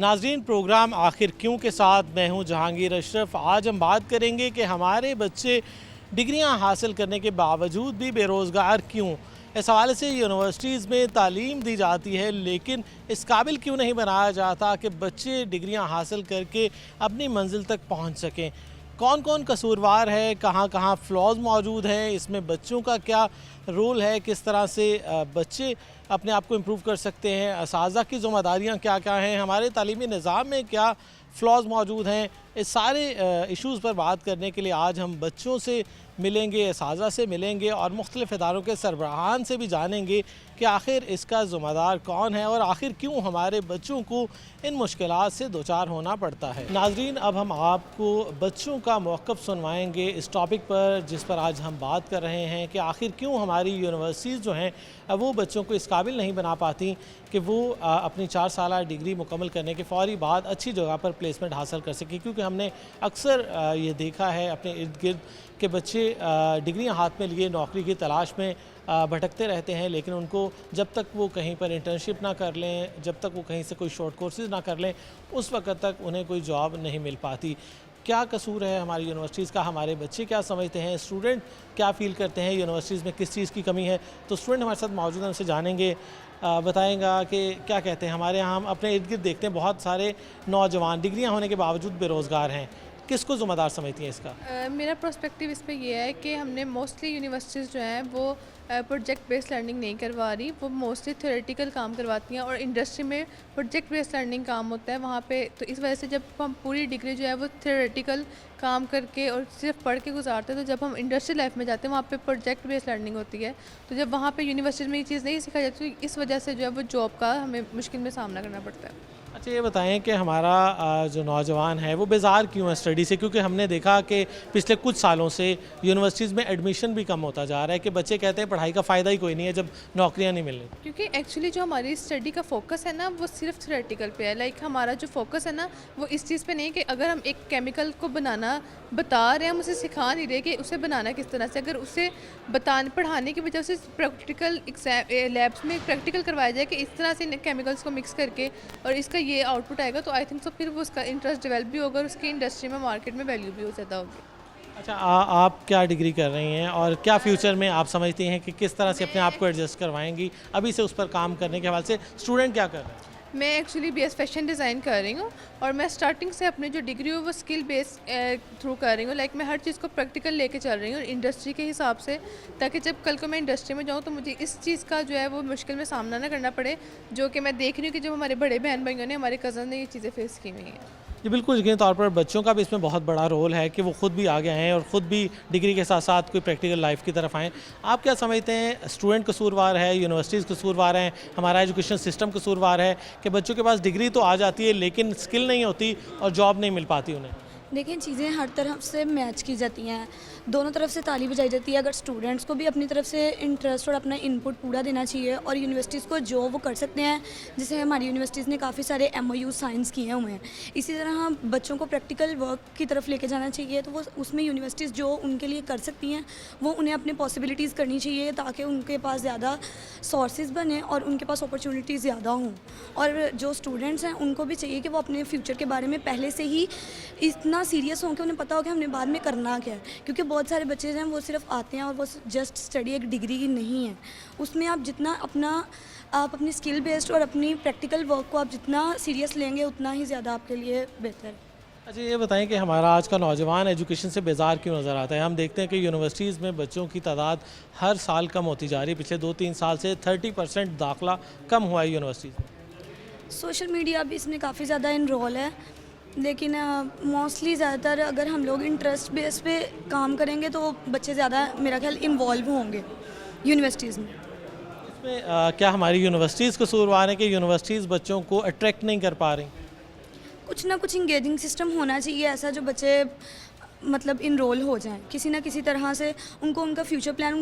नाज़रीन, प्रोग्राम आखिर क्यों के साथ मैं हूँ जहांगीर अशरफ। आज हम बात करेंगे कि हमारे बच्चे डिग्रियाँ हासिल करने के बावजूद भी बेरोज़गार क्यों। इस हवाले से यूनिवर्सिटीज़ में तालीम दी जाती है लेकिन इस काबिल क्यों नहीं बनाया जाता कि बच्चे डिग्रियाँ हासिल करके अपनी मंजिल तक पहुँच सकें। कौन कौन कसूरवार है, कहाँ कहाँ फ्लॉज मौजूद हैं, इसमें बच्चों का क्या रोल है, किस तरह से बच्चे अपने आप को इम्प्रूव कर सकते हैं, असातिज़ा की ज़िम्मेदारियाँ क्या क्या हैं, हमारे तालीमी निज़ाम में क्या फ्लॉज मौजूद हैं। इस सारे इश्यूज़ पर बात करने के लिए आज हम बच्चों से मिलेंगे, असातिज़ा से मिलेंगे और मुख्तलिफ़ इदारों के सरबराहान से भी जानेंगे कि आखिर इसका ज़िम्मेदार कौन है और आखिर क्यों हमारे बच्चों को इन मुश्किलात से दो चार होना पड़ता है। नाज़रीन, अब हम आपको बच्चों का मौक़िफ़ सुनवाएंगे इस टॉपिक पर जिस पर आज हम बात कर रहे हैं कि आखिर क्यों हमारी यूनिवर्सिटीज़ जो हैं वो बच्चों को इस काबिल नहीं बना पाती कि वो अपनी 4 साला डिग्री मुकम्मल करने के फ़ौरी बाद अच्छी जगह पर प्लेसमेंट हासिल कर सकें। क्योंकि हमने अक्सर ये देखा है अपने इर्द गिर्द कि बच्चे डिग्रियां हाथ में लिए नौकरी की तलाश में भटकते रहते हैं, लेकिन उनको जब तक वो कहीं पर इंटर्नशिप ना कर लें, जब तक वो कहीं से कोई शॉर्ट कोर्सेज़ ना कर लें, उस वक्त तक उन्हें कोई जॉब नहीं मिल पाती। क्या कसूर है हमारी यूनिवर्सिटीज़ का, हमारे बच्चे क्या समझते हैं, स्टूडेंट क्या फ़ील करते हैं, यूनिवर्सिटीज़ में किस चीज़ की कमी है। तो स्टूडेंट हमारे साथ मौजूद हैं, उनसे जानेंगे, बताएंगा कि क्या कहते हैं। हमारे यहाँ हम अपने इर्द गिर्द देखते हैं बहुत सारे नौजवान डिग्रियाँ होने के बावजूद बेरोज़गार हैं। किसको ज़िम्मेदार समझती हैं इसका? मेरा पर्सपेक्टिव इस पे ये है कि हमने मोस्टली यूनिवर्सिटीज़ जो हैं वो प्रोजेक्ट बेस्ड लर्निंग नहीं करवा रही, वो मोस्टली थ्योरेटिकल काम करवाती हैं और इंडस्ट्री में प्रोजेक्ट बेस्ड लर्निंग काम होता है वहाँ पे। तो इस वजह से जब हम पूरी डिग्री जो है वो थ्योरेटिकल काम करके और सिर्फ पढ़ के गुजारते हैं, तो जब हम इंडस्ट्री लाइफ में जाते हैं वहाँ पे प्रोजेक्ट बेस्ड लर्निंग होती है। तो जब वहाँ पे यूनिवर्सिटी में ये चीज़ नहीं सिखाई जाती, तो इस वजह से जो है वो जॉब का हमें मुश्किल में सामना करना पड़ता है। अच्छा, ये बताएं कि हमारा जो नौजवान है वो बेजार क्यों है स्टडी से। क्योंकि हमने देखा कि पिछले कुछ सालों से यूनिवर्सिटीज़ में एडमिशन भी कम होता जा रहा है कि बच्चे कहते हैं पढ़ाई का फ़ायदा ही कोई नहीं है जब नौकरियां नहीं मिल रही। क्योंकि एक्चुअली जो हमारी स्टडी का फोकस है ना वो सिर्फ थ्योरेटिकल पे है। लाइक हमारा जो फोकस है ना वो इस चीज़ पे नहीं कि अगर हम एक केमिकल को बनाना बता रहे हैं, हम उसे सिखा नहीं रहे कि उसे बनाना किस तरह से। अगर उसे पढ़ाने की वजह से प्रैक्टिकल एग्जाम लैब्स में प्रैक्टिकल करवाया जाए कि इस तरह से केमिकल्स को मिक्स करके और इसका ये आउटपुट आएगा, तो आई थिंक सो फिर वो उसका इंटरेस्ट डेवलप भी होगा और उसकी इंडस्ट्री में मार्केट में वैल्यू भी हो ज़्यादा होगी। अच्छा, आप क्या डिग्री कर रही हैं और क्या फ्यूचर में आप समझती हैं कि किस तरह से अपने आप को एडजस्ट करवाएंगी? अभी से उस पर काम करने के हवाले से स्टूडेंट क्या कर रहे हैं? मैं एक्चुअली BS फैशन डिज़ाइन कर रही हूँ और मैं स्टार्टिंग से अपनी जो डिग्री हो वो स्किल बेस थ्रू कर रही हूँ। लाइक मैं हर चीज़ को प्रैक्टिकल लेके चल रही हूँ इंडस्ट्री के हिसाब से, ताकि जब कल को मैं इंडस्ट्री में जाऊँ तो मुझे इस चीज़ का जो है वो मुश्किल में सामना ना करना पड़े, जो कि मैं देख रही हूँ कि जो हमारे बड़े बहन भाइयों ने, हमारे कज़न ने ये चीज़ें फेस की हुई हैं। जी बिल्कुल, यकीनी तौर पर बच्चों का भी इसमें बहुत बड़ा रोल है कि वो ख़ुद भी आगे आएँ और ख़ुद भी डिग्री के साथ साथ कोई प्रैक्टिकल लाइफ की तरफ आएँ। आप क्या समझते हैं, स्टूडेंट कसूरवार है, यूनिवर्सिटीज़ कसूरवार हैं, हमारा एजुकेशन सिस्टम कसूरवार है कि बच्चों के पास डिग्री तो आ जाती है लेकिन स्किल नहीं होती और जॉब नहीं मिल पाती उन्हें? देखिए, चीज़ें हर तरफ से मैच की जाती हैं, दोनों तरफ से ताली बजाई जाती है। अगर स्टूडेंट्स को भी अपनी तरफ से इंटरेस्ट और अपना इनपुट पूरा देना चाहिए और यूनिवर्सिटीज़ को जो वो कर सकते हैं, जैसे हमारी यूनिवर्सिटीज़ ने काफ़ी सारे MOU साइंस किए हुए हैं, इसी तरह बच्चों को प्रैक्टिकल वर्क की तरफ लेके जाना चाहिए। तो वो उसमें यूनिवर्सिटीज़ जो उनके लिए कर सकती हैं वो उन्हें अपनी पॉसिबिलिटीज़ करनी चाहिए, ताकि उनके पास ज़्यादा सोर्सेज बने और उनके पास अपॉर्चुनिटीज़ ज़्यादा हों। और जो स्टूडेंट्स हैं उनको भी चाहिए कि वो अपने फ्यूचर के बारे में पहले से ही इतना सीरियस हों कि उन्हें पता हो कि हमने बाद में करना क्या है। क्योंकि बहुत सारे बच्चे हैं वो सिर्फ आते हैं और वो जस्ट स्टडी एक डिग्री की नहीं है, उसमें आप जितना आप अपनी स्किल बेस्ड और अपनी प्रैक्टिकल वर्क को आप जितना सीरियस लेंगे उतना ही ज़्यादा आपके लिए बेहतर है। अच्छा, ये बताएं कि हमारा आज का नौजवान एजुकेशन से बेजार क्यों नज़र आता है। हम देखते हैं कि यूनिवर्सिटीज़ में बच्चों की तादाद हर साल कम होती जा रही है। पिछले 2-3 साल से 30% दाखिला कम हुआ है यूनिवर्सिटीज़ में। सोशल मीडिया भी इसमें काफ़ी ज़्यादा इनरोल है, लेकिन मोस्टली ज़्यादातर अगर हम लोग इंटरेस्ट बेस पे काम करेंगे तो बच्चे ज़्यादा मेरा ख्याल इन्वॉल्व होंगे यूनिवर्सिटीज़ में। इसमें क्या हमारी यूनिवर्सिटीज़ कसूरवार है कि यूनिवर्सिटीज़ बच्चों को अट्रैक्ट नहीं कर पा रही? कुछ ना कुछ इंगेजिंग सिस्टम होना चाहिए ऐसा जो बच्चे मतलब इनरोल हो जाएं किसी ना किसी तरह से। उनको उनका फ्यूचर प्लान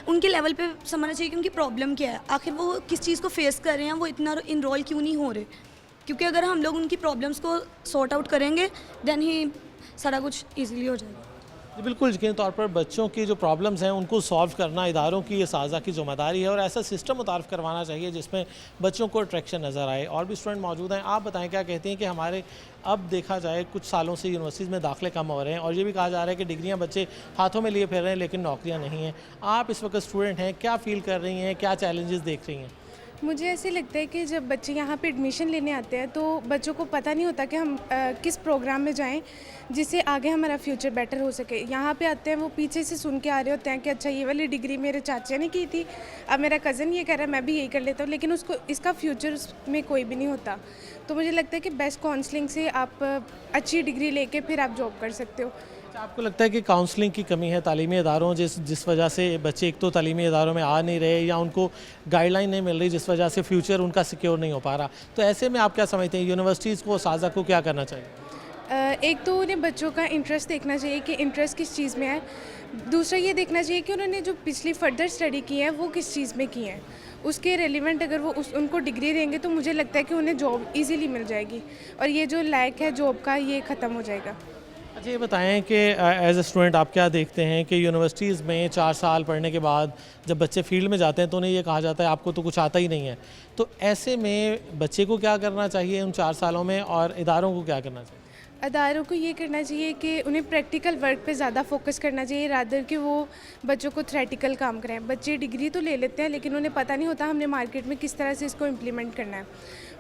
उनके लेवल पे समझना चाहिए कि उनकी प्रॉब्लम क्या है, आखिर वो किस चीज़ को फेस कर रहे हैं, वो इतना इनरोल क्यों नहीं हो रहे। क्योंकि अगर हम लोग उनकी प्रॉब्लम्स को सॉर्ट आउट करेंगे देन ही सारा कुछ ईजीली हो जाएगा। जी, बिल्कुल यकीनी तौर पर बच्चों की जो प्रॉब्लम्स हैं उनको सॉल्व करना इदारों की ये साझा की ज़िम्मेदारी है और ऐसा सिस्टम मुतारफ़ करवाना चाहिए जिसमें बच्चों को अट्रैक्शन नज़र आए। और भी स्टूडेंट मौजूद हैं, आप बताएं क्या कहते हैं कि हमारे अब देखा जाए कुछ सालों से यूनिवर्सिटीज़ में दाखिले कम हो रहे हैं और ये भी कहा जा रहा है कि डिग्रियां बच्चे हाथों में लिए फिर रहे हैं लेकिन नौकरियां नहीं हैं। आप इस वक्त स्टूडेंट हैं, क्या फ़ील कर रही हैं, क्या चैलेंजेस देख रही हैं? मुझे ऐसे लगता है कि जब बच्चे यहाँ पे एडमिशन लेने आते हैं तो बच्चों को पता नहीं होता कि हम किस प्रोग्राम में जाएं जिससे आगे हमारा फ्यूचर बेटर हो सके। यहाँ पे आते हैं वो पीछे से सुन के आ रहे होते हैं कि अच्छा ये वाली डिग्री मेरे चाचा ने की थी, अब मेरा कज़न ये कर रहा है मैं भी यही कर लेता हूँ, लेकिन उसको इसका फ्यूचर में कोई भी नहीं होता। तो मुझे लगता है कि बेस्ट काउंसलिंग से आप अच्छी डिग्री लेके फिर आप जॉब कर सकते हो। आपको लगता है कि काउंसलिंग की कमी है तालीमी इदारों जिस वजह से बच्चे एक तो तालीमी इदारों में आ नहीं रहे या उनको गाइडलाइन नहीं मिल रही जिस वजह से फ्यूचर उनका सिक्योर नहीं हो पा रहा, तो ऐसे में आप क्या समझते हैं यूनिवर्सिटीज़ को साझा को क्या करना चाहिए? एक तो उन्हें बच्चों का इंटरेस्ट देखना चाहिए कि इंटरेस्ट किस चीज़ में है। दूसरा ये देखना चाहिए कि उन्होंने जो पिछली फर्दर स्टडी की है वो किस चीज़ में की है, उसके रेलिवेंट अगर वो उनको डिग्री देंगे तो मुझे लगता है कि उन्हें जॉब इजीली मिल जाएगी और ये जो लैक है जॉब का ये ख़त्म हो जाएगा। अच्छा, ये बताएं कि एज ए स्टूडेंट आप क्या देखते हैं कि यूनिवर्सिटीज़ में 4 साल पढ़ने के बाद जब बच्चे फील्ड में जाते हैं तो उन्हें ये कहा जाता है आपको तो कुछ आता ही नहीं है, तो ऐसे में बच्चे को क्या करना चाहिए उन 4 सालों में और इदारों को क्या करना चाहिए? अदारों को ये करना चाहिए कि उन्हें प्रैक्टिकल वर्क पे ज़्यादा फोकस करना चाहिए रादर कि वो बच्चों को थ्रेटिकल काम कराएं। बच्चे डिग्री तो ले लेते हैं लेकिन उन्हें पता नहीं होता हमने मार्केट में किस तरह से इसको इम्प्लीमेंट करना है।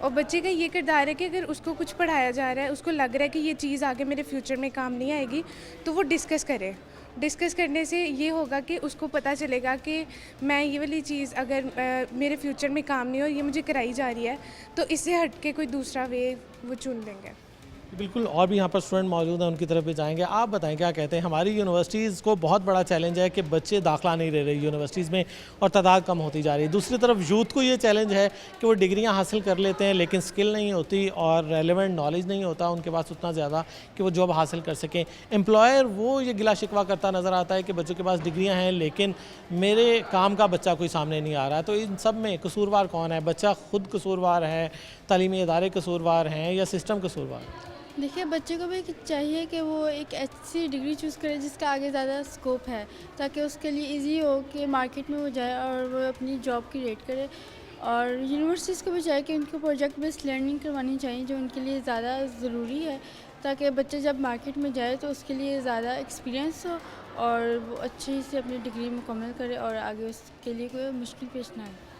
और बच्चे का ये किरदार है कि अगर उसको कुछ पढ़ाया जा रहा है, उसको लग रहा है कि ये चीज़ आगे मेरे फ्यूचर में काम नहीं आएगी, तो वो डिस्कस करे। डिस्कस करने से ये होगा कि उसको पता चलेगा कि मैं ये वाली चीज़ अगर मेरे फ्यूचर में काम नहीं हो, ये मुझे कराई जा रही है, तो इससे हट के कोई दूसरा वे वो चुन लेंगे। बिल्कुल, और भी यहाँ पर स्टूडेंट मौजूद हैं, उनकी तरफ भी जाएंगे। आप बताएं क्या कहते हैं? हमारी यूनिवर्सिटीज़ को बहुत बड़ा चैलेंज है कि बच्चे दाखिला नहीं ले रहे यूनिवर्सिटीज़ में और तादाद कम होती जा रही है। दूसरी तरफ यूथ को ये चैलेंज है कि वो डिग्रियाँ हासिल कर लेते हैं लेकिन स्किल नहीं होती और रेलेवेंट नॉलेज नहीं होता उनके पास उतना ज़्यादा कि वो जॉब हासिल कर सकें। एम्प्लॉयर वो ये गिला शिकवा करता नज़र आता है कि बच्चों के पास डिग्रियाँ हैं लेकिन मेरे काम का बच्चा कोई सामने नहीं आ रहा है। तो इन सब में कसूरवार कौन है? बच्चा खुद कसूरवार है, तालीमी इदारे कसूरवार हैं या सिस्टम कसूरवार? देखिए, बच्चे को भी चाहिए कि वो एक ऐसी डिग्री चूज़ करे जिसका आगे ज़्यादा स्कोप है, ताकि उसके लिए इजी हो कि मार्केट में वो जाए और वो अपनी जॉब की रेट करे। और यूनिवर्सिटीज़ को भी चाहिए कि उनको प्रोजेक्ट बेस्ड लर्निंग करवानी चाहिए जो उनके लिए ज़्यादा ज़रूरी है, ताकि बच्चे जब मार्केट में जाए तो उसके लिए ज़्यादा एक्सपीरियंस हो और वो अच्छे से अपनी डिग्री मुकम्मल करे और आगे उसके लिए कोई मुश्किल पेश ना आए।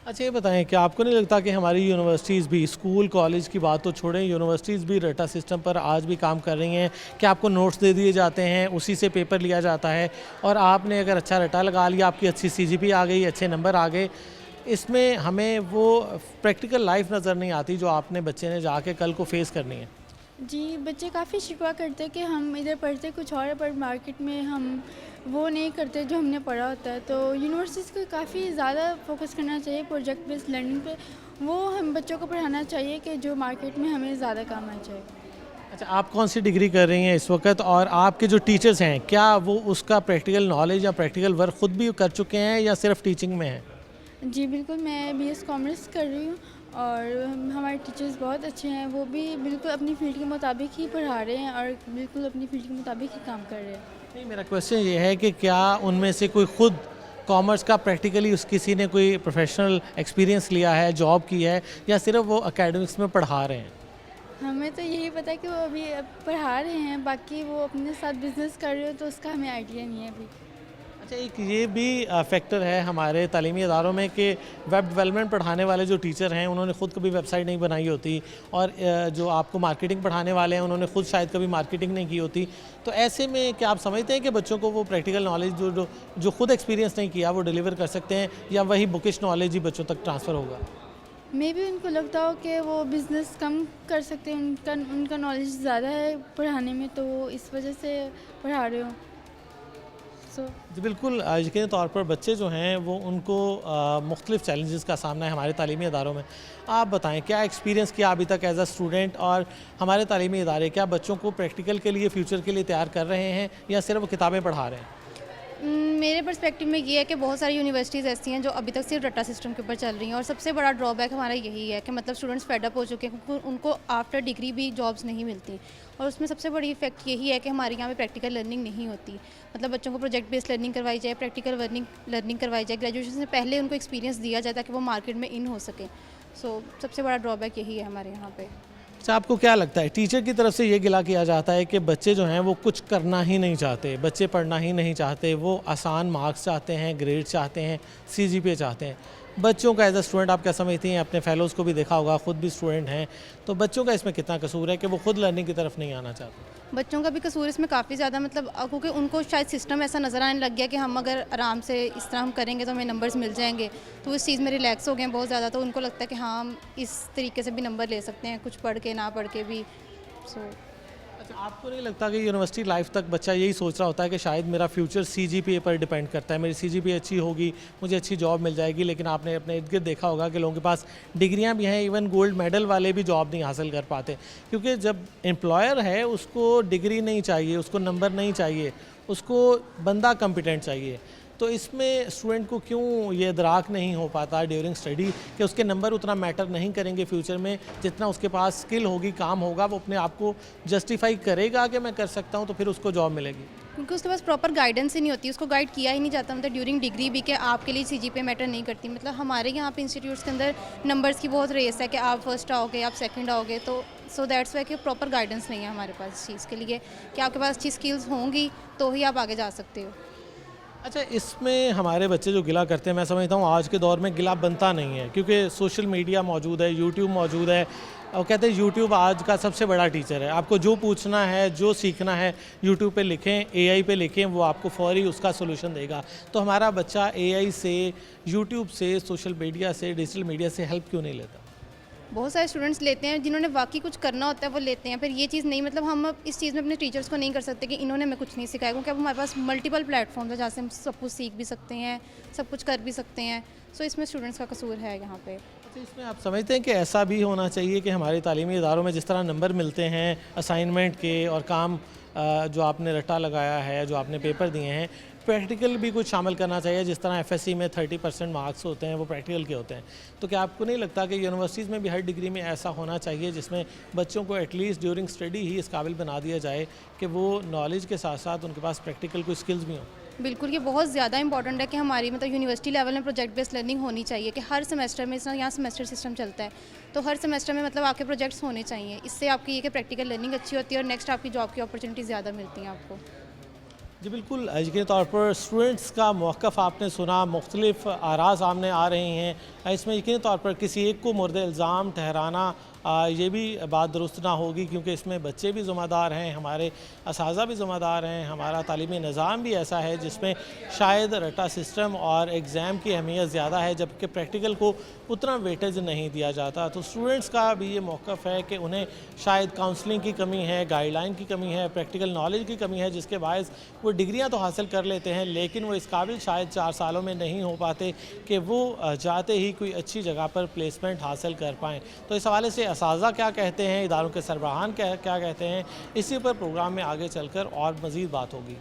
अच्छा, ये बताएं कि आपको नहीं लगता कि हमारी यूनिवर्सिटीज़ भी, स्कूल कॉलेज की बात तो छोड़ें, यूनिवर्सिटीज़ भी रटा सिस्टम पर आज भी काम कर रही हैं कि आपको नोट्स दे दिए जाते हैं, उसी से पेपर लिया जाता है और आपने अगर अच्छा रटा लगा लिया, आपकी अच्छी CGP आ गई, अच्छे नंबर आ गए, इसमें हमें वो प्रैक्टिकल लाइफ नज़र नहीं आती जो आपने बच्चे ने जाके कल को फेस करनी है। जी, बच्चे काफ़ी शिकवा करते हैं कि हम इधर पढ़ते कुछ और है पर मार्केट में हम वो नहीं करते जो हमने पढ़ा होता है। तो यूनिवर्सिटीज़ को काफ़ी ज़्यादा फोकस करना चाहिए प्रोजेक्ट बेस्ड लर्निंग पे, वो हम बच्चों को पढ़ाना चाहिए कि जो मार्केट में हमें ज़्यादा काम आ जाए। अच्छा, आप कौन सी डिग्री कर रही हैं इस वक्त और आपके जो टीचर्स हैं क्या वो उसका प्रैक्टिकल नॉलेज या प्रैक्टिकल वर्क खुद भी कर चुके हैं या सिर्फ टीचिंग में है? जी बिल्कुल, मैं BS कॉमर्स कर रही हूँ और हमारे टीचर्स बहुत अच्छे हैं, वो भी बिल्कुल अपनी फील्ड के मुताबिक ही पढ़ा रहे हैं और बिल्कुल अपनी फील्ड के मुताबिक ही काम कर रहे हैं। नहीं, मेरा क्वेश्चन ये है कि क्या उनमें से कोई खुद कॉमर्स का प्रैक्टिकली किसी ने कोई प्रोफेशनल एक्सपीरियंस लिया है, जॉब की है या सिर्फ वो एकेडमिक्स में पढ़ा रहे हैं? हमें तो यही पता है कि वो अभी पढ़ा रहे हैं, बाकी वो अपने साथ बिजनेस कर रहे हो तो उसका हमें आइडिया नहीं है अभी। अच्छा, एक ये भी फैक्टर है हमारे तालीमी इदारों में कि वेब डेवलपमेंट पढ़ाने वाले जो टीचर हैं उन्होंने ख़ुद कभी वेबसाइट नहीं बनाई होती और जो आपको मार्केटिंग पढ़ाने वाले हैं उन्होंने खुद शायद कभी मार्केटिंग नहीं की होती। तो ऐसे में क्या आप समझते हैं कि बच्चों को वो प्रैक्टिकल नॉलेज जो खुद एक्सपीरियंस नहीं किया वो डिलीवर कर सकते हैं या वही बुकिश नॉलेज ही बच्चों तक ट्रांसफ़र होगा? मे भी उनको लगता हो कि वो बिज़नेस कम कर सकते हैं, उनका नॉलेज ज़्यादा है पढ़ाने में, तो वो इस वजह से पढ़ा रहे हो। जी बिल्कुल, यकीनी तौर पर बच्चे जो हैं वो उनको मुख्तलिफ़ चैलेंजेस का सामना है हमारे तालीमी इदारों में। आप बताएं क्या एक्सपीरियंस किया अभी तक एज अ स्टूडेंट और हमारे तालीमी इदारे क्या बच्चों को प्रैक्टिकल के लिए, फ्यूचर के लिए तैयार कर रहे हैं या सिर्फ किताबें पढ़ा रहे हैं? मेरे पर्सपेक्टिव में ये है कि बहुत सारी यूनिवर्सिटीज़ ऐसी हैं जो अभी तक सिर्फ रट्टा सिस्टम के ऊपर चल रही हैं, और सबसे बड़ा ड्रॉबैक हमारा यही है कि मतलब स्टूडेंट्स फेडअप हो चुके हैं क्योंकि उनको आफ्टर डिग्री भी जॉब्स नहीं मिलती। और उसमें सबसे बड़ी इफेक्ट यही है कि हमारे यहाँ पे प्रैक्टिकल लर्निंग नहीं होती। मतलब बच्चों को प्रोजेक्ट बेस्ड लर्निंग करवाई जाए, प्रैक्टिकल लर्निंग करवाई जाए, ग्रेजुएशन से पहले उनको एक्सपीरियंस दिया जाए ताकि वो मार्केट में इन हो सके। सो सबसे बड़ा ड्रॉबैक यही है हमारे यहाँ पे। अच्छा, आपको क्या लगता है टीचर की तरफ से ये गिला किया जाता है कि बच्चे जो हैं वो कुछ करना ही नहीं चाहते, बच्चे पढ़ना ही नहीं चाहते, वो आसान मार्क्स चाहते हैं, ग्रेड चाहते हैं, सीजीपीए चाहते हैं। बच्चों का एज अ स्टूडेंट आप क्या समझती हैं? अपने फेलोज़ को भी देखा होगा, ख़ुद भी स्टूडेंट हैं, तो बच्चों का इसमें कितना कसूर है कि वो खुद लर्निंग की तरफ नहीं आना चाहते? बच्चों का भी कसूर इसमें काफ़ी ज़्यादा, मतलब क्योंकि उनको शायद सिस्टम ऐसा नज़र आने लग गया कि हम अगर आराम से इस तरह हम करेंगे तो हमें नंबर्स मिल जाएंगे, तो इस चीज़ में रिलैक्स हो गए हैं बहुत ज़्यादा। तो उनको लगता है कि हाँ, हम इस तरीके से भी नंबर ले सकते हैं, कुछ पढ़ के ना पढ़ के भी। सो अच्छा, आपको नहीं लगता कि यूनिवर्सिटी लाइफ तक बच्चा यही सोच रहा होता है कि शायद मेरा फ्यूचर सीजीपीए पर डिपेंड करता है, मेरी सीजीपीए अच्छी होगी, मुझे अच्छी जॉब मिल जाएगी, लेकिन आपने अपने इर्द गिर्द देखा होगा कि लोगों के पास डिग्रियां भी हैं, इवन गोल्ड मेडल वाले भी जॉब नहीं हासिल कर पाते, क्योंकि जब एम्प्लॉयर है उसको डिग्री नहीं चाहिए, उसको नंबर नहीं चाहिए, उसको बंदा कॉम्पिटेंट चाहिए। तो इसमें स्टूडेंट को क्यों ये इदराक नहीं हो पाता ड्यूरिंग स्टडी कि उसके नंबर उतना मैटर नहीं करेंगे फ्यूचर में, जितना उसके पास स्किल होगी, काम होगा, वो अपने आप को जस्टिफाई करेगा कि मैं कर सकता हूँ, तो फिर उसको जॉब मिलेगी। क्योंकि उसके पास प्रॉपर गाइडेंस ही नहीं होती, उसको गाइड किया ही नहीं जाता, मतलब ड्यूरिंग डिग्री भी कि आपके लिए सीजीपीए मैटर नहीं करती। मतलब हमारे यहाँ पे इंस्टीट्यूट्स के अंदर नंबर्स की बहुत रेस है कि आप फर्स्ट आओगे, आप सेकंड आओगे, तो सो दैट्स वाई कि प्रॉपर गाइडेंस नहीं है हमारे पास इस चीज़ के लिए कि आपके पास अच्छी स्किल्स होंगी तो ही आप आगे जा सकते हो। अच्छा, इसमें हमारे बच्चे जो गिला करते हैं, मैं समझता हूँ आज के दौर में गिला बनता नहीं है, क्योंकि सोशल मीडिया मौजूद है, यूट्यूब मौजूद है, और कहते हैं यूट्यूब आज का सबसे बड़ा टीचर है। आपको जो पूछना है, जो सीखना है, यूट्यूब पे लिखें, एआई पे लिखें, वो आपको फौरी उसका सोल्यूशन देगा। तो हमारा बच्चा एआई से, यूट्यूब से, सोशल मीडिया से, डिजिटल मीडिया से हेल्प क्यों नहीं लेता? बहुत सारे स्टूडेंट्स लेते हैं, जिन्होंने वाकई कुछ करना होता है वो लेते हैं, फिर ये चीज़ नहीं, मतलब हम अब इस चीज़ में अपने टीचर्स को नहीं कर सकते कि इन्होंने हमें कुछ नहीं सिखाया, क्योंकि अब हमारे पास मल्टीपल प्लेटफॉर्म्स है जहाँ से हम सब कुछ सीख भी सकते हैं, सब कुछ कर भी सकते हैं। सो इसमें स्टूडेंट्स का कसूर है यहाँ पे। अच्छा, इसमें आप समझते हैं कि ऐसा भी होना चाहिए कि हमारे तालीमी इदारों में जिस तरह नंबर मिलते हैं असाइनमेंट के और काम जो आपने रट्टा लगाया है, जो आपने पेपर दिए हैं, प्रैक्टिकल भी कुछ शामिल करना चाहिए, जिस तरह एफएससी में 30% मार्क्स होते हैं वो प्रैक्टिकल के होते हैं। तो क्या आपको नहीं लगता कि यूनिवर्सिटीज़ में भी हर डिग्री में ऐसा होना चाहिए जिसमें बच्चों को एटलीस्ट ड्यूरिंग स्टडी ही इस काबिल बना दिया जाए कि वो नॉलेज के साथ साथ उनके पास प्रैक्टिकल कोई स्किल्स भी हों? बिल्कुल, ये बहुत ज़्यादा इंपॉर्टेंट है कि हमारी मतलब यूनिवर्सिटी लेवल में प्रोजेक्ट बेस्ड लर्निंग होनी चाहिए कि हर सेमेस्टर में, यहाँ सेमेस्टर सिस्टम चलता है, तो हर सेमेस्टर में मतलब आपके प्रोजेक्ट्स होने चाहिए। इससे आपकी ये कि प्रैक्टिकल लर्निंग अच्छी होती है और नेक्स्ट आपकी जॉब की अपॉर्चुनिटी ज़्यादा मिलती हैं आपको। जी बिल्कुल, यकीनी तौर पर स्टूडेंट्स का मौक़िफ़ आपने सुना, मुख्तलिफ़ आरा सामने आ रही हैं। इसमें यकीनी तौर पर किसी एक को मुर्द इल्ज़ाम ठहराना ये भी बात दुरुस्त ना होगी, क्योंकि इसमें बच्चे भी ज़िम्मेदार हैं, हमारे असातिज़ा भी ज़िम्मेदार हैं, हमारा तालीमी निज़ाम भी ऐसा है जिसमें शायद रट्टा सिस्टम और एग्ज़ाम की अहमियत ज़्यादा है, जबकि प्रैक्टिकल को उतना वेटेज नहीं दिया जाता। तो स्टूडेंट्स का भी ये मौक़िफ़ है कि उन्हें शायद काउंसलिंग की कमी है, गाइडलाइन की कमी है, प्रैक्टिकल नॉलेज की कमी है, जिसके बायस वो डिग्रियाँ तो हासिल कर लेते हैं, लेकिन वो इस काबिल शायद 4 सालों में नहीं हो पाते कि वो जाते ही कोई अच्छी जगह पर प्लेसमेंट हासिल कर पाएँ। तो इस हवाले से असातिज़ा क्या कहते हैं, इदारों के सरबराहान क्या कहते हैं, इसी पर प्रोग्राम में आगे चलकर और मज़ीद बात होगी।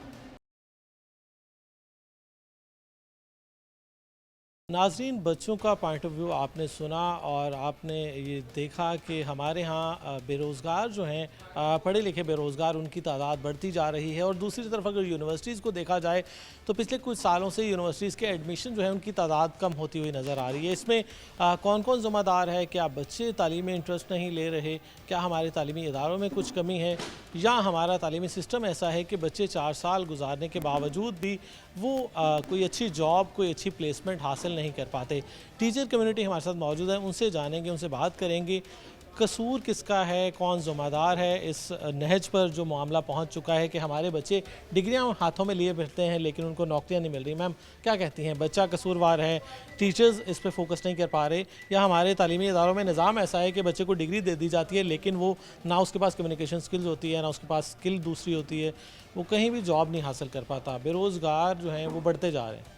नाज़रीन, बच्चों का पॉइंट ऑफ व्यू आपने सुना और आपने ये देखा कि हमारे यहाँ बेरोज़गार जो हैं, पढ़े लिखे बेरोज़गार, उनकी तादाद बढ़ती जा रही है। और दूसरी तरफ अगर यूनिवर्सिटीज़ को देखा जाए तो पिछले कुछ सालों से यूनिवर्सिटीज़ के एडमिशन जो है उनकी तादाद कम होती हुई नज़र आ रही है। इसमें कौन कौन ज़िम्मेदार है? क्या बच्चे तालीम में इंटरेस्ट नहीं ले रहे? क्या हमारे तालीमी इदारों में कुछ कमी है? या हमारा तालीमी सिस्टम ऐसा है कि बच्चे 4 साल गुजारने के बावजूद भी वो कोई अच्छी जॉब, कोई अच्छी प्लेसमेंट हासिल नहीं कर पाते? टीचर कम्युनिटी हमारे साथ मौजूद है, उनसे जानेंगे, उनसे बात करेंगे कसूर किसका है, कौन ज़िम्मेदार है इस नहज पर जो मामला पहुंच चुका है कि हमारे बच्चे डिग्रियां हाथों में लिए फिरते हैं लेकिन उनको नौकरियां नहीं मिल रही। मैम क्या कहती हैं, बच्चा कसूरवार है, टीचर्स इस पर फोकस नहीं कर पा रहे, या हमारे तालीमी इदारों में निज़ाम ऐसा है कि बच्चे को डिग्री दे दी जाती है लेकिन वो ना उसके पास कम्युनिकेशन स्किल्स होती है, ना उसके पास स्किल दूसरी होती है, वो कहीं भी जॉब नहीं हासिल कर पाता? बेरोज़गार जो हैं वो बढ़ते जा रहे हैं।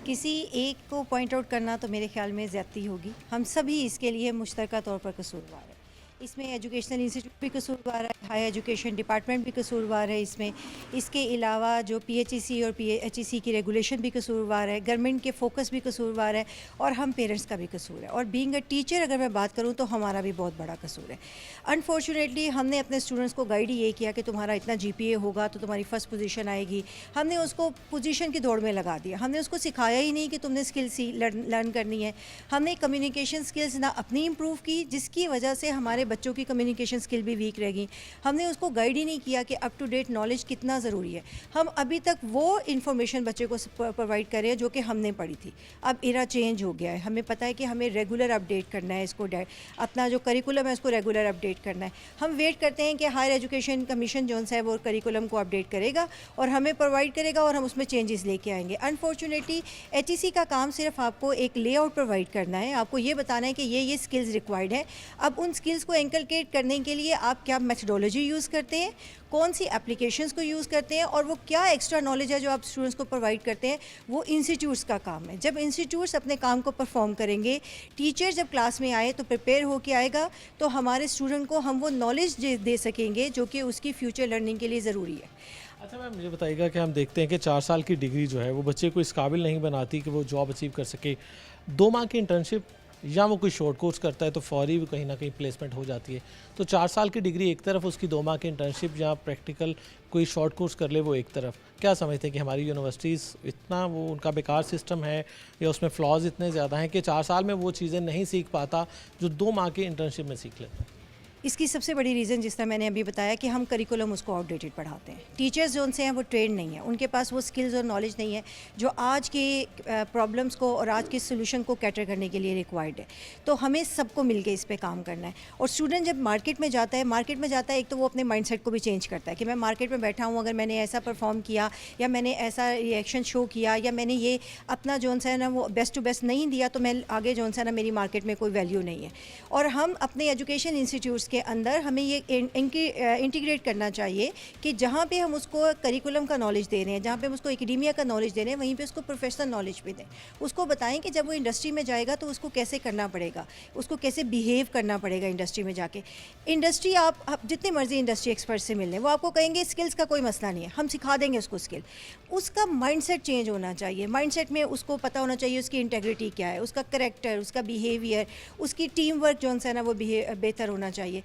किसी एक को पॉइंट आउट करना तो मेरे ख्याल में ज़्यादती होगी। हम सभी इसके लिए मुश्तरका तौर पर कसूरवार है। इसमें एजुकेशनल इंस्टीट्यूट भी कसूरवार है, हाई एजुकेशन डिपार्टमेंट भी कसूरवार है इसमें। इसके अलावा जो PHEC और PHEC की रेगुलेशन भी कसूरवार है, गवर्नमेंट के फोकस भी कसूरवार है, और हम पेरेंट्स का भी कसूर है। और बीइंग अ टीचर अगर मैं बात करूँ तो हमारा भी बहुत बड़ा कसूर है। अनफॉर्चुनेटली हमने अपने स्टूडेंट्स को गाइड ही ये किया कि तुम्हारा इतना GPA होगा तो तुम्हारी फर्स्ट पोजीशन आएगी। हमने उसको पोजीशन की दौड़ में लगा दिया, हमने उसको सिखाया ही नहीं कि तुमने स्किल्स ही लर्न करनी है। हमने कम्युनिकेशन स्किल्स ना अपनी इम्प्रूव की, जिसकी वजह से हमारे बच्चों की कम्युनिकेशन स्किल भी वीक रह गई। हमने उसको गाइड ही नहीं किया कि अप टू डेट नॉलेज कितना ज़रूरी है। हम अभी तक वो इन्फॉर्मेशन बच्चे को प्रोवाइड कर रहे हैं जो कि हमने पढ़ी थी। अब इरा चेंज हो गया है, हमें पता है कि हमें रेगुलर अपडेट करना है इसको, अपना जो करिकुलम है उसको रेगुलर अपडेट करना है। हम वेट करते हैं कि हायर एजुकेशन कमीशन जो है वो करिकुलम को अपडेट करेगा और हमें प्रोवाइड करेगा और हम उसमें चेंजेस लेके आएंगे। अनफॉर्चुनेटली HEC का काम सिर्फ आपको एक लेआउट प्रोवाइड करना है, आपको ये बताना है कि ये स्किल्स रिक्वायर्ड है। अब उन स्किल्स को इनकलकेट करने के लिए आप क्या मेथडोलॉजी यूज़ करते हैं, कौन सी एप्लीकेशंस को यूज़ करते हैं, और वो क्या एक्स्ट्रा नॉलेज है जो आप स्टूडेंट्स को प्रोवाइड करते हैं, वो इंस्टीट्यूट्स का काम है। जब इंस्टीट्यूट्स अपने काम को परफॉर्म करेंगे, टीचर जब क्लास में आए तो प्रिपेयर होके आएगा, तो हमारे स्टूडेंट को हम वो नॉलेज दे सकेंगे जो कि उसकी फ्यूचर लर्निंग के लिए ज़रूरी है। अच्छा मैम, मुझे बताइएगा कि हम देखते हैं कि 4 साल की डिग्री जो है वो बच्चे को इस काबिल नहीं बनाती कि वो जॉब अचीव कर सके। 2 माह की इंटर्नशिप या वो कोई शॉर्ट कोर्स करता है तो फौरी भी कहीं ना कहीं प्लेसमेंट हो जाती है। तो 4 साल की डिग्री एक तरफ, उसकी 2 माह की इंटर्नशिप या प्रैक्टिकल कोई शॉर्ट कोर्स कर ले वो एक तरफ। क्या समझते हैं कि हमारी यूनिवर्सिटीज़ इतना वो उनका बेकार सिस्टम है या उसमें फ्लॉज इतने ज़्यादा हैं कि 4 साल में वो चीज़ें नहीं सीख पाता जो 2 माह की इंटर्नशिप में सीख लेता है? इसकी सबसे बड़ी रीज़न जिस तरह मैंने अभी बताया कि हम करिकुलम उसको आउटडेटेड पढ़ाते हैं। टीचर्स जो उनसे हैं वो ट्रेन नहीं है, उनके पास वो स्किल्स और नॉलेज नहीं है जो आज के प्रॉब्लम्स को और आज के सोल्यूशन को कैटर करने के लिए रिक्वायर्ड है। तो हमें सबको मिलके इस पे काम करना है। और स्टूडेंट जब मार्केट में जाता है एक तो वो अपने माइंडसेट को भी चेंज करता है कि मैं मार्केट में बैठा हूँ, अगर मैंने ऐसा परफॉर्म किया या मैंने ऐसा रिएक्शन शो किया या मैंने ये अपना जो है ना वो बेस्ट टू बेस्ट नहीं दिया, तो मैं आगे जो है ना मेरी मार्केट में कोई वैल्यू नहीं है। और हम अपने एजुकेशन इंस्टीट्यूट्स के अंदर हमें ये इंटीग्रेट करना चाहिए कि जहाँ पे हम उसको करिकुलम का नॉलेज दे रहे हैं, जहाँ पे हम उसको एकेडेमिया का नॉलेज दे रहे हैं, वहीं पे उसको प्रोफेशनल नॉलेज भी दें। उसको बताएं कि जब वो इंडस्ट्री में जाएगा तो उसको कैसे करना पड़ेगा, उसको कैसे बिहेव करना पड़ेगा इंडस्ट्री में जाके। इंडस्ट्री आप जितने मर्जी इंडस्ट्री एक्सपर्ट से मिल लें, वो आपको कहेंगे स्किल्स का कोई मसला नहीं है, हम सिखा देंगे उसको स्किल। उसका माइंडसेट चेंज होना चाहिए। माइंडसेट में उसको पता होना चाहिए उसकी इंटेग्रिटी क्या है, उसका करेक्टर, उसका बिहेवियर, उसकी टीम वर्क जो है ना वो बेहतर होना चाहिए।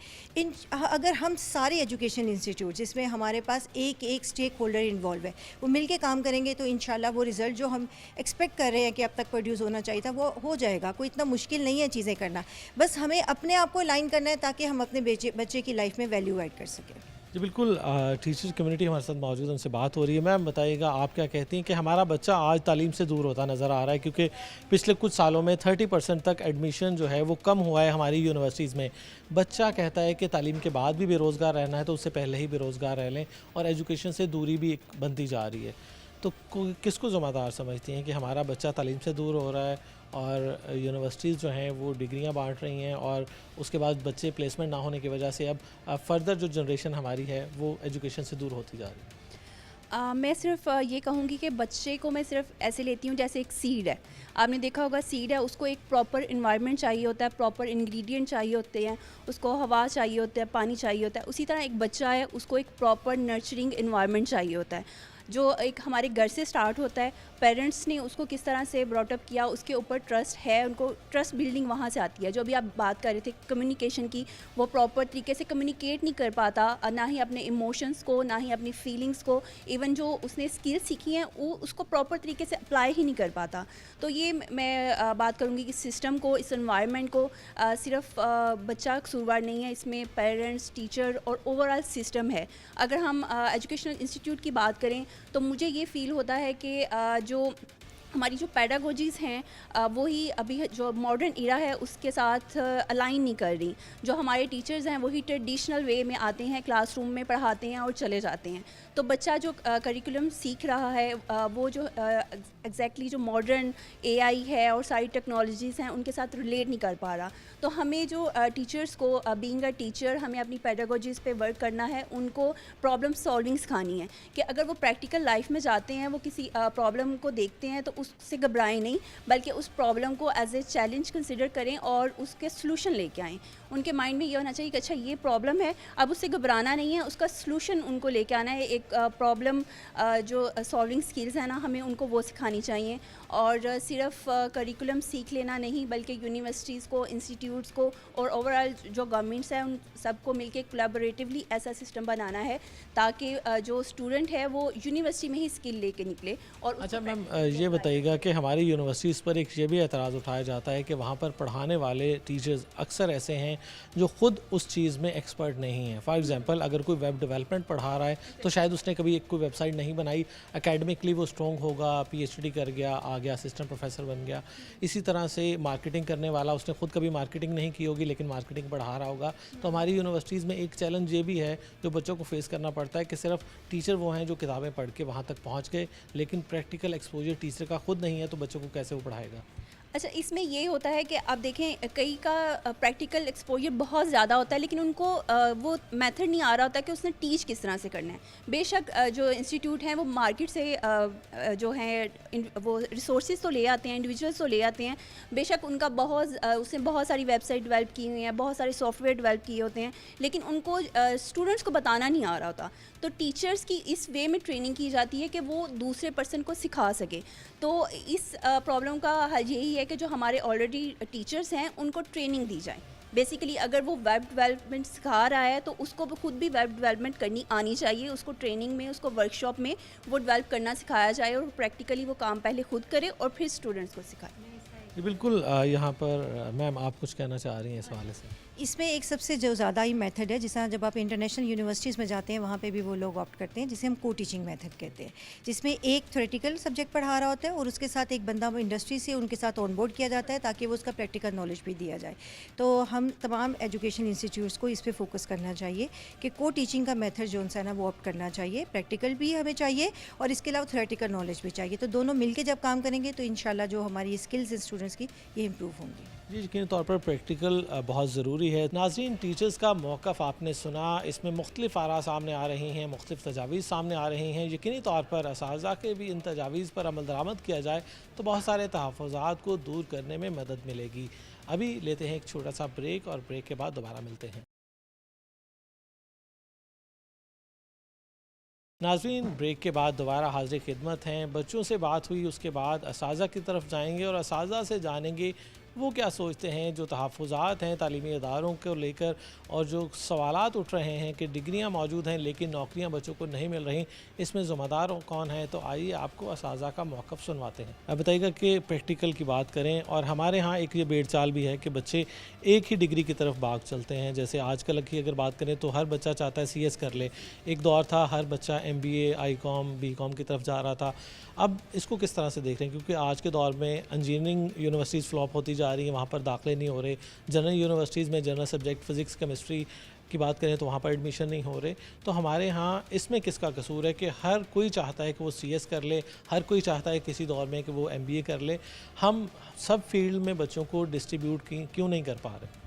अगर हम सारे एजुकेशन इंस्टीट्यूट जिसमें हमारे पास एक स्टेक होल्डर इन्वॉल्व है, वो मिलके काम करेंगे तो इंशाल्लाह वो रिज़ल्ट जो हम एक्सपेक्ट कर रहे हैं कि अब तक प्रोड्यूस होना चाहिए था वो हो जाएगा। कोई इतना मुश्किल नहीं है चीज़ें करना, बस हमें अपने आप को लाइन करना है ताकि हम अपने बच्चे की लाइफ में वैल्यू ऐड कर सकें। जी बिल्कुल, टीचर कम्युनिटी हमारे साथ मौजूद है, उनसे बात हो रही है। मैम बताइएगा, आप क्या कहती हैं कि हमारा बच्चा आज तालीम से दूर होता नज़र आ रहा है, क्योंकि पिछले कुछ सालों में 30% तक एडमिशन जो है वो कम हुआ है हमारी यूनिवर्सिटीज़ में। बच्चा कहता है कि तालीम के बाद भी बेरोज़गार रहना है तो उससे पहले ही बेरोज़गार रह लें, और एजुकेशन से दूरी भी बनती जा रही है। तो किसको ज़िम्मेदार समझती हैं कि हमारा बच्चा तालीम से दूर हो रहा है और यूनिवर्सिटीज़ जो हैं वो डिग्रियां बांट रही हैं, और उसके बाद बच्चे प्लेसमेंट ना होने की वजह से अब फर्दर जो जनरेशन हमारी है वो एजुकेशन से दूर होती जा रही है? मैं सिर्फ ये कहूँगी कि बच्चे को मैं सिर्फ ऐसे लेती हूँ जैसे एक सीड है। आपने देखा होगा सीड है, उसको एक प्रॉपर इन्वायरमेंट चाहिए होता है, प्रॉपर इंग्रेडिएंट चाहिए होते हैं, उसको हवा चाहिए होता है, पानी चाहिए होता है। उसी तरह एक बच्चा है, उसको एक प्रॉपर नर्चरिंग इन्वायरमेंट चाहिए होता है जो एक हमारे घर से स्टार्ट होता है। पेरेंट्स ने उसको किस तरह से ब्रॉटअप किया, उसके ऊपर ट्रस्ट है, उनको ट्रस्ट बिल्डिंग वहाँ से आती है। जो अभी आप बात कर रहे थे कम्युनिकेशन की, वो प्रॉपर तरीके से कम्युनिकेट नहीं कर पाता, ना ही अपने इमोशंस को, ना ही अपनी फीलिंग्स को, इवन जो उसने स्किल्स सीखी हैं वो उसको प्रॉपर तरीके से अप्लाई ही नहीं कर पाता। तो ये मैं बात करूँगी कि सिस्टम को, इस एनवायरनमेंट को सिर्फ बच्चा कसूरवार नहीं है, इसमें पेरेंट्स, टीचर और ओवरऑल सिस्टम है। अगर हम एजुकेशनल इंस्टीट्यूट की बात करें तो मुझे ये फ़ील होता है कि जो हमारी जो पैडागोजीज़ हैं वो ही अभी जो मॉडर्न इरा है उसके साथ अलाइन नहीं कर रही। जो हमारे टीचर्स हैं वही ट्रेडिशनल वे में आते हैं, क्लासरूम में पढ़ाते हैं और चले जाते हैं। तो बच्चा जो करिकुलम सीख रहा है वो जो एग्जैक्टली जो मॉडर्न AI है और सारी टेक्नोलॉजीज़ हैं उनके साथ रिलेट नहीं कर पा रहा। तो हमें जो टीचर्स को बीइंग अ टीचर हमें अपनी पैडागोजीज़ पे वर्क करना है, उनको प्रॉब्लम सॉल्विंग सिखानी है कि अगर वो प्रैक्टिकल लाइफ में जाते हैं, वो किसी प्रॉब्लम को देखते हैं तो उससे घबराएं नहीं, बल्कि उस प्रॉब्लम को एज ए चैलेंज कंसिडर करें और उसके सॉल्यूशन लेके आएँ। उनके माइंड में ये होना चाहिए कि अच्छा ये प्रॉब्लम है, अब उससे घबराना नहीं है, उसका सॉल्यूशन उनको लेके आना है। एक प्रॉब्लम जो सॉल्विंग स्किल्स है ना, हमें उनको वो सिखानी चाहिए। और सिर्फ करिकुलम सीख लेना नहीं, बल्कि यूनिवर्सिटीज़ को, इंस्टीट्यूट्स को और ओवरऑल जो गवर्नमेंट्स हैं उन सबको मिलके कोलैबोरेटिवली ऐसा सिस्टम बनाना है ताकि जो स्टूडेंट है वो यूनिवर्सिटी में ही स्किल लेके निकले। और अच्छा मैम, ये बताइएगा कि हमारी यूनिवर्सिटीज़ पर एक ये भी एतराज़ उठाया जाता है कि वहाँ पर पढ़ाने वाले टीचर्स अक्सर ऐसे हैं जो ख़ुद उस चीज़ में एक्सपर्ट नहीं है। फॉर एग्जांपल अगर कोई वेब डेवलपमेंट पढ़ा रहा है तो शायद उसने कभी कोई वेबसाइट नहीं बनाई, एकेडमिकली वो स्ट्रॉन्ग होगा, पीएचडी कर गया, आ गया, असिस्टेंट प्रोफेसर बन गया। इसी तरह से मार्केटिंग करने वाला, उसने खुद कभी मार्केटिंग नहीं की होगी लेकिन मार्केटिंग पढ़ा रहा होगा। तो हमारी यूनिवर्सिटीज़ में एक चैलेंज ये भी है जो बच्चों को फेस करना पड़ता है कि सिर्फ टीचर वो हैं जो किताबें पढ़ के वहाँ तक पहुँच गए, लेकिन प्रैक्टिकल एक्सपोजर टीचर का खुद नहीं है, तो बच्चों को कैसे वो पढ़ाएगा? अच्छा, इसमें ये होता है कि आप देखें कई का प्रैक्टिकल एक्सपोजर बहुत ज़्यादा होता है, लेकिन उनको वो मेथड नहीं आ रहा होता कि उसने टीच किस तरह से करना है। बेशक जो इंस्टीट्यूट हैं वो मार्केट से जो है वो रिसोर्सेज तो ले आते हैं, इंडिविजुअल्स तो ले आते हैं, बेशक उनका उसने बहुत सारी वेबसाइट डेवलप की हुई हैं, बहुत सारे सॉफ्टवेयर डेवलप किए होते हैं, लेकिन उनको स्टूडेंट्स को बताना नहीं आ रहा होता। तो टीचर्स की इस वे में ट्रेनिंग की जाती है कि वो दूसरे पर्सन को सिखा सके। तो इस प्रॉब्लम का हल यही है कि जो हमारे ऑलरेडी टीचर्स हैं उनको ट्रेनिंग दी जाए। बेसिकली अगर वो वेब डेवलपमेंट सिखा रहा है तो उसको खुद भी वेब डेवलपमेंट करनी आनी चाहिए, उसको ट्रेनिंग में, उसको वर्कशॉप में वो डेवलप करना सिखाया जाए और प्रैक्टिकली वो काम पहले खुद करे और फिर स्टूडेंट्स को सिखाए। जी बिल्कुल। यहाँ पर मैम आप कुछ कहना चाह रही हैं इस हवाले से? इसमें एक सबसे जो ज़्यादा ही मेथड है, जिस तरह जब आप इंटरनेशनल यूनिवर्सिटीज़ में जाते हैं वहाँ पे भी वो लोग ऑप्ट करते हैं, जिसे हम को टीचिंग मेथड कहते हैं, जिसमें एक थ्योरेटिकल सब्जेक्ट पढ़ा रहा होता है और उसके साथ एक बंदा वो इंडस्ट्री से उनके साथ ऑनबोर्ड किया जाता है ताकि वो उसका प्रैक्टिकल नॉलेज भी दिया जाए। तो हम तमाम एजुकेशन इंस्टीट्यूट्स को इस पर फोकस करना चाहिए कि को टीचिंग का मेथड जो है ना वो ऑप्ट करना चाहिए। प्रैक्टिकल भी हमें चाहिए और इसके अलावा थ्योरेटिकल नॉलेज भी चाहिए। तो दोनों मिलकर जब काम करेंगे तो इंशाल्लाह जो हमारी स्किल्स स्टूडेंट्स की ये इम्प्रूव होंगी। जी, यकीनी तौर पर प्रैक्टिकल बहुत ज़रूरी है। नाज़रीन, टीचर्स का मौक़िफ़ आपने सुना, इसमें मुख्तलिफ़ आरा सामने आ रही हैं, मुख्तलिफ़ तजावीज़ सामने आ रही हैं। यकीनी तौर पर असातिज़ा के भी इन तजावीज़ पर अमल दरामद किया जाए तो बहुत सारे तहफ़्फ़ुज़ात को दूर करने में मदद मिलेगी। अभी लेते हैं एक छोटा सा ब्रेक और ब्रेक के बाद दोबारा मिलते हैं। नाज़रीन, ब्रेक के बाद दोबारा हाज़िर खिदमत हैं। बच्चों से बात हुई, उसके बाद असातिज़ा की तरफ जाएंगे और असातिज़ा से जानेंगे वो क्या सोचते हैं, जो तहफ़्फ़ुज़ात हैं तालीमी इदारों को लेकर और जो सवालात उठ रहे हैं कि डिग्रियां मौजूद हैं लेकिन नौकरियां बच्चों को नहीं मिल रही, इसमें ज़िम्मेदार कौन है। तो आइए आपको असातिज़ा का मौक़िफ़ सुनवाते हैं। अब बताइएगा कि प्रैक्टिकल की बात करें, और हमारे यहाँ एक ये बेड़चाल भी है कि बच्चे एक ही डिग्री की तरफ भाग चलते हैं। जैसे आजकल की अगर बात करें तो हर बच्चा चाहता है CS कर ले। एक दौर था हर बच्चा MBA, ICOM, BCOM की तरफ जा रहा था। अब इसको किस तरह से देख रहे हैं, क्योंकि आज के दौर में इंजीनियरिंग यूनिवर्सिटीज़ फ्लॉप होती जा रही हैं, वहाँ पर दाखिले नहीं हो रहे। जनरल यूनिवर्सिटीज़ में जनरल सब्जेक्ट फ़िज़िक्स, केमिस्ट्री की बात करें तो वहाँ पर एडमिशन नहीं हो रहे। तो हमारे यहाँ इसमें किसका कसूर है कि हर कोई चाहता है कि वो CS कर ले, हर कोई चाहता है किसी दौर में कि वो MBA कर ले। हम सब फील्ड में बच्चों को डिस्ट्रीब्यूट क्यों नहीं कर पा रहे?